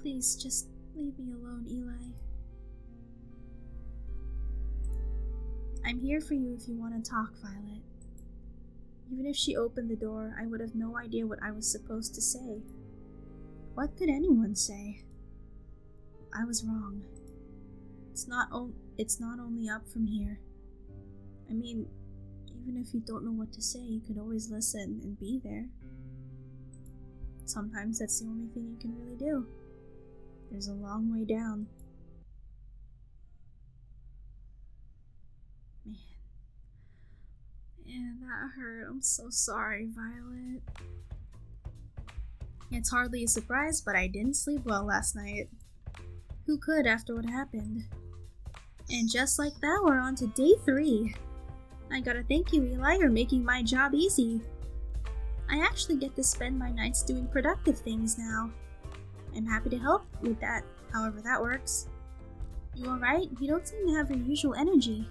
Please, just leave me alone, Eli. I'm here for you if you want to talk, Violet. Even if she opened the door, I would have no idea what I was supposed to say. What could anyone say? I was wrong. It's not only up from here. I mean, even if you don't know what to say, you could always listen and be there. Sometimes that's the only thing you can really do. There's a long way down. And that hurt. I'm so sorry, Violet. It's hardly a surprise, but I didn't sleep well last night. Who could after what happened? And just like that, we're on to day 3. I gotta thank you, Eli, you're making my job easy. I actually get to spend my nights doing productive things now. I'm happy to help with that, however that works. You alright? You don't seem to have your usual energy.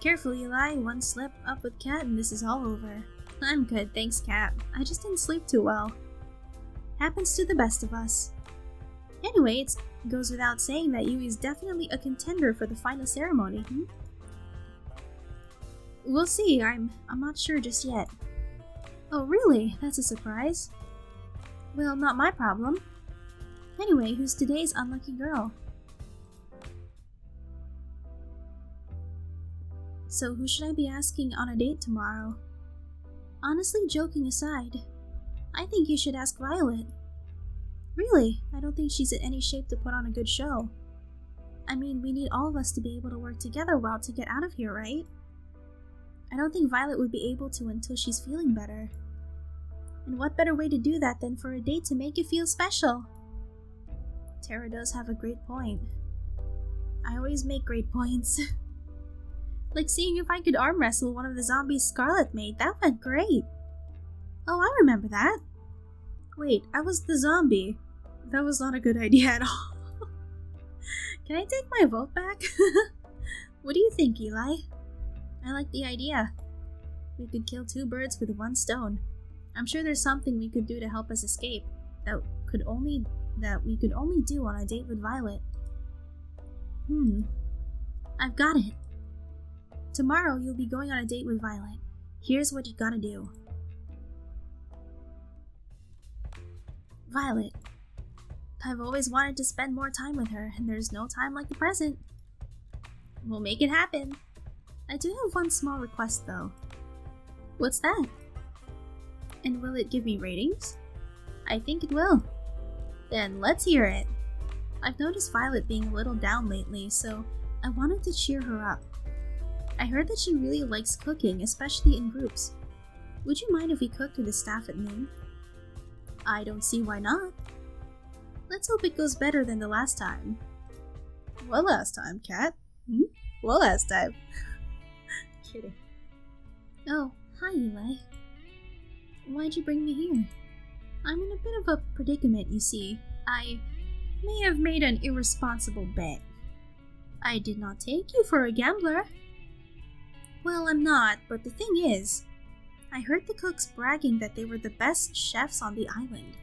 Careful, Eli. One slip up with Cat and this is all over. I'm good, thanks, Cat. I just didn't sleep too well. Happens to the best of us. Anyway, it goes without saying that Yui's definitely a contender for the final ceremony, We'll see. I'm not sure just yet. Oh, really? That's a surprise. Well, not my problem. Anyway, who's today's unlucky girl? So who should I be asking on a date tomorrow? Honestly, joking aside, I think you should ask Violet. Really, I don't think she's in any shape to put on a good show. I mean, we need all of us to be able to work together well to get out of here, right? I don't think Violet would be able to until she's feeling better. And what better way to do that than for a date to make it feel special? Tara does have a great point. I always make great points. Like seeing if I could arm wrestle one of the zombies Scarlet made, that went great. Oh, I remember that. Wait, I was the zombie. That was not a good idea at all. Can I take my vote back? What do you think, Eli? I like the idea. We could kill 2 birds with 1 stone. I'm sure there's something we could do to help us escape that we could only do on a date with Violet. I've got it. Tomorrow you'll be going on a date with Violet. Here's what you gotta do. Violet. I've always wanted to spend more time with her, and there's no time like the present. We'll make it happen. I do have one small request though. What's that? And will it give me ratings? I think it will. Then let's hear it. I've noticed Violet being a little down lately, so I wanted to cheer her up. I heard that she really likes cooking, especially in groups. Would you mind if we cooked with the staff at noon? I don't see why not. Let's hope it goes better than the last time. What last time, Cat? What last time? Kidding. Oh, hi Eli. Why'd you bring me here? I'm in a bit of a predicament, you see. I may have made an irresponsible bet. I did not take you for a gambler. Well, I'm not, but the thing is, I heard the cooks bragging that they were the best chefs on the island.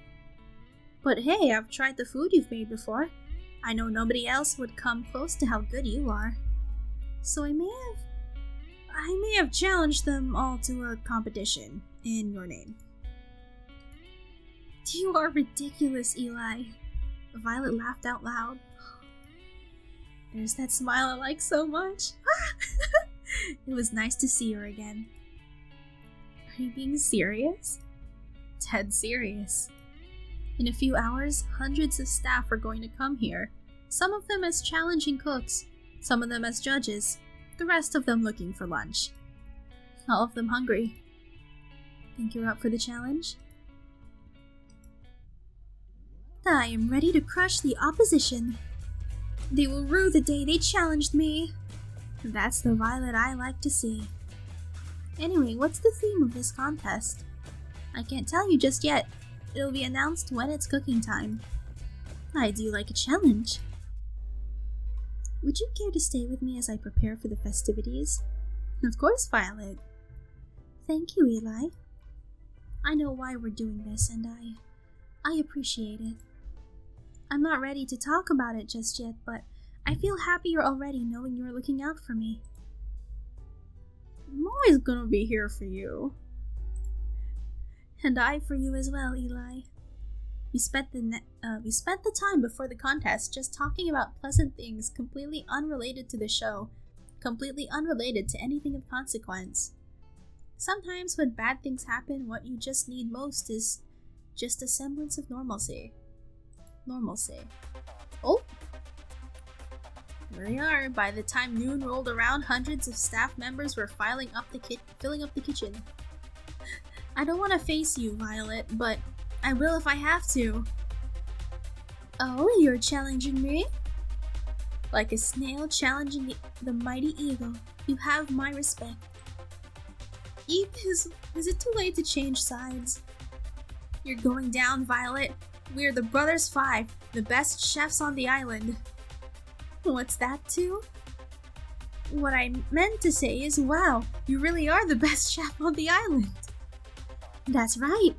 But hey, I've tried the food you've made before. I know nobody else would come close to how good you are. So I may have challenged them all to a competition in your name. You are ridiculous, Eli. Violet laughed out loud. There's that smile I like so much. It was nice to see her again. Are you being serious? Dead serious. In a few hours, hundreds of staff are going to come here. Some of them as challenging cooks, some of them as judges, the rest of them looking for lunch. All of them hungry. Think you're up for the challenge? I am ready to crush the opposition. They will rue the day they challenged me. That's the Violet I like to see. Anyway, what's the theme of this contest? I can't tell you just yet. It'll be announced when it's cooking time. I do like a challenge. Would you care to stay with me as I prepare for the festivities? Of course, Violet. Thank you, Eli. I know why we're doing this, and I appreciate it. I'm not ready to talk about it just yet, but I feel happier already knowing you're looking out for me. I'm always gonna be here for you. And I for you as well, Eli. We spent the time before the contest just talking about pleasant things completely unrelated to the show, completely unrelated to anything of consequence. Sometimes when bad things happen, what you just need most is just a semblance of normalcy. Oh? There they are. By the time noon rolled around, hundreds of staff members were filling up filling up the kitchen. I don't want to face you, Violet, but I will if I have to. Oh, you're challenging me? Like a snail challenging the mighty eagle, you have my respect. Is it too late to change sides? You're going down, Violet. We're the Brothers 5, the best chefs on the island. What's that too? What I meant to say is, wow, you really are the best chef on the island. That's right.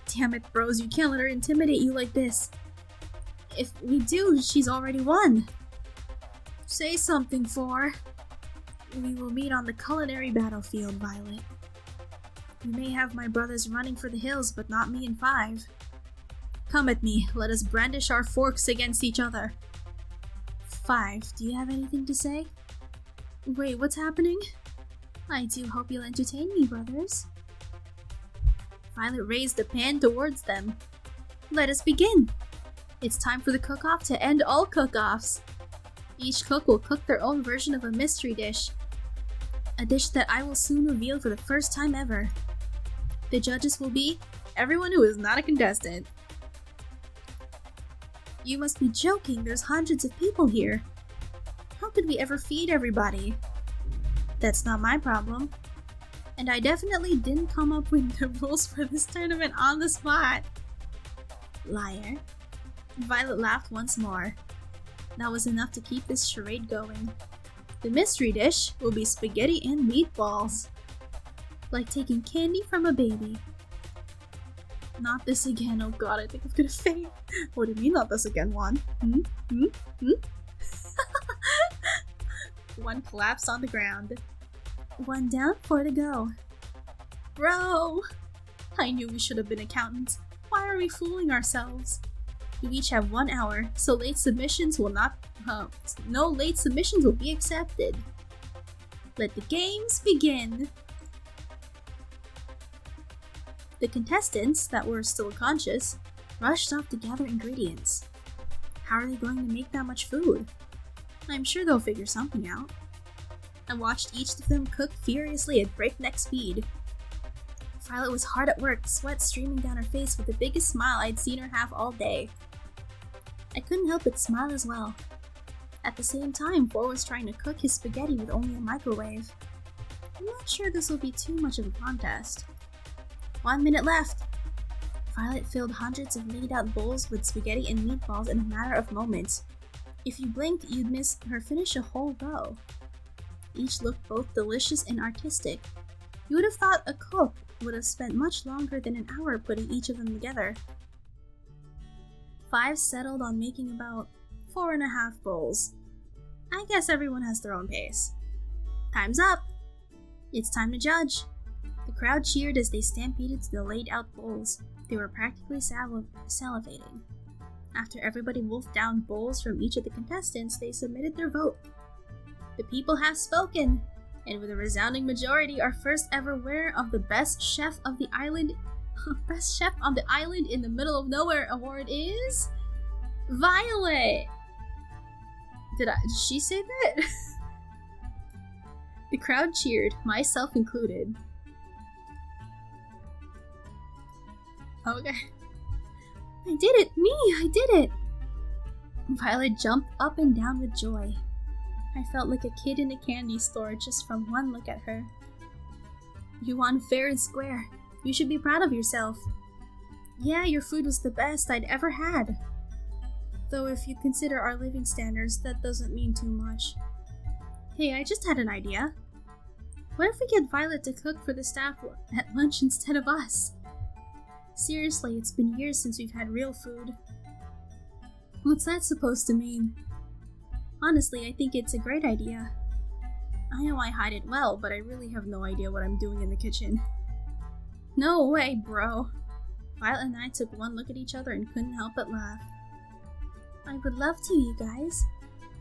Damn it, bros, you can't let her intimidate you like this. If we do, she's already won. Say something, 4. We will meet on the culinary battlefield, Violet. You may have my brothers running for the hills, but not me and 5. Come at me, let us brandish our forks against each other. 5, do you have anything to say? Wait, what's happening? I do hope you'll entertain me, brothers. Violet raised the pan towards them. Let us begin! It's time for the cook-off to end all cook-offs. Each cook will cook their own version of a mystery dish. A dish that I will soon reveal for the first time ever. The judges will be everyone who is not a contestant. You must be joking, there's hundreds of people here. How could we ever feed everybody? That's not my problem. And I definitely didn't come up with the rules for this tournament on the spot. Liar. Violet laughed once more. That was enough to keep this charade going. The mystery dish will be spaghetti and meatballs. Like taking candy from a baby. Not this again, oh god, I think I'm gonna faint. What do you mean not this again, Juan? One collapsed on the ground. 1 down, 4 to go. Bro! I knew we should have been accountants. Why are we fooling ourselves? You each have 1 hour, so late submissions will no late submissions will be accepted. Let the games begin! The contestants, that were still conscious, rushed off to gather ingredients. How are they going to make that much food? I'm sure they'll figure something out. I watched each of them cook furiously at breakneck speed. Violet was hard at work, sweat streaming down her face with the biggest smile I'd seen her have all day. I couldn't help but smile as well. At the same time, 4 was trying to cook his spaghetti with only a microwave. I'm not sure this will be too much of a contest. 1 minute left! Violet filled hundreds of laid-out bowls with spaghetti and meatballs in a matter of moments. If you blinked, you'd miss her finish a whole row. Each looked both delicious and artistic. You would have thought a cook would have spent much longer than an hour putting each of them together. 5 settled on making about 4.5 bowls. I guess everyone has their own pace. Time's up! It's time to judge. The crowd cheered as they stampeded to the laid-out bowls. They were practically salivating. After everybody wolfed down bowls from each of the contestants, they submitted their vote. The people have spoken, and with a resounding majority, our first ever winner of the Best Chef of the Island, Best Chef on the Island in the Middle of Nowhere award is Violet. Did she say that? The crowd cheered, myself included. Okay. I did it! Me! I did it! Violet jumped up and down with joy. I felt like a kid in a candy store just from one look at her. You won fair and square. You should be proud of yourself. Yeah, your food was the best I'd ever had. Though if you consider our living standards, that doesn't mean too much. Hey, I just had an idea. What if we get Violet to cook for the staff at lunch instead of us? Seriously, it's been years since we've had real food. What's that supposed to mean? Honestly, I think it's a great idea. I know I hide it well, but I really have no idea what I'm doing in the kitchen. No way, bro. Violet and I took one look at each other and couldn't help but laugh. I would love to, you guys.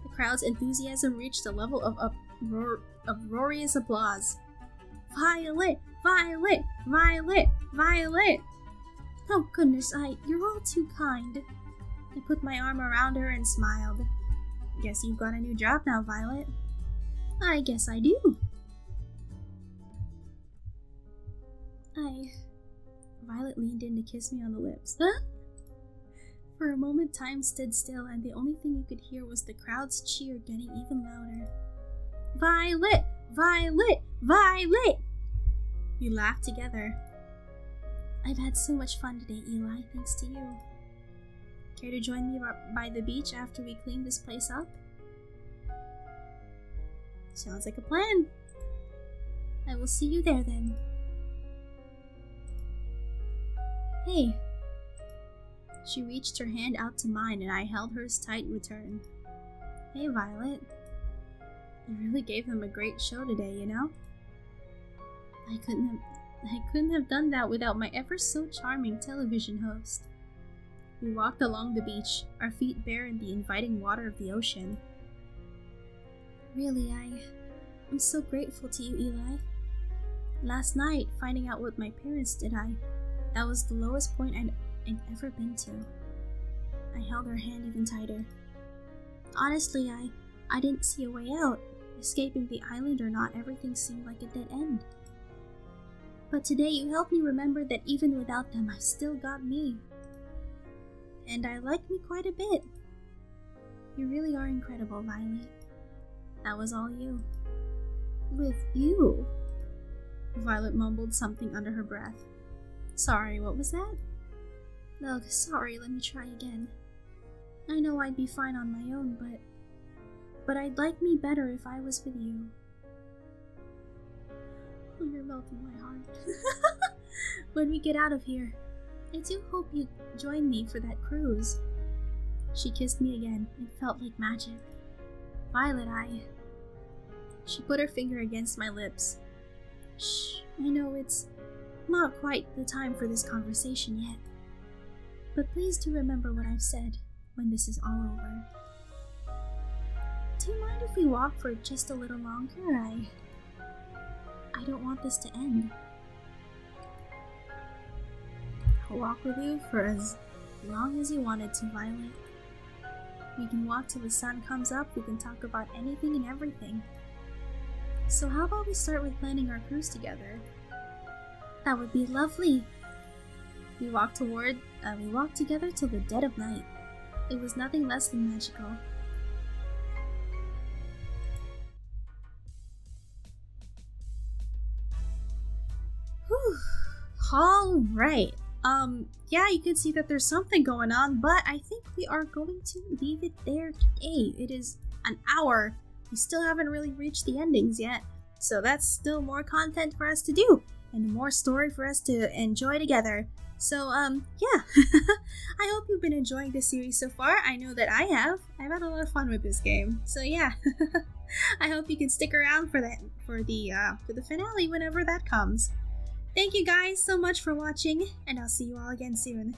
The crowd's enthusiasm reached a level of uproarious applause. Violet! Violet! Violet! Violet! Oh goodness, you're all too kind. I put my arm around her and smiled. Guess you've got a new job now, Violet. I guess I do. Violet leaned in to kiss me on the lips. Huh? For a moment, time stood still, and the only thing you could hear was the crowd's cheer getting even louder. Violet! Violet! Violet! We laughed together. I've had so much fun today, Eli, thanks to you. Care to join me by the beach after we clean this place up? Sounds like a plan. I will see you there then. Hey. She reached her hand out to mine and I held hers tight in return. Hey, Violet. You really gave them a great show today, you know? I couldn't have done that without my ever so charming television host. We walked along the beach, our feet bare in the inviting water of the ocean. Really, I'm so grateful to you, Eli. Last night, finding out what my parents did, that was the lowest point I'd ever been to. I held her hand even tighter. Honestly, I didn't see a way out. Escaping the island or not, everything seemed like a dead end. But today you helped me remember that even without them, I've still got me. And I like me quite a bit. You really are incredible, Violet. That was all you. With you? Violet mumbled something under her breath. Sorry, what was that? Ugh, sorry, let me try again. I know I'd be fine on my own, but I'd like me better if I was with you. Oh, you're melting my heart. When we get out of here, I do hope you join me for that cruise. She kissed me again. It felt like magic. Violet, She put her finger against my lips. Shh, I know it's not quite the time for this conversation yet. But please do remember what I've said when this is all over. Do you mind if we walk for just a little longer? I don't want this to end. I'll walk with you for as long as you wanted to, Violet. We can walk till the sun comes up, we can talk about anything and everything. So how about we start with planning our cruise together? That would be lovely. We walked together till the dead of night. It was nothing less than magical. Whew. All right. Yeah, you can see that there's something going on, but I think we are going to leave it there today. It is an hour. We still haven't really reached the endings yet, so that's still more content for us to do, and more story for us to enjoy together. So, yeah. I hope you've been enjoying this series so far. I know that I have. I've had a lot of fun with this game. So, yeah. I hope you can stick around for the finale whenever that comes. Thank you guys so much for watching, and I'll see you all again soon.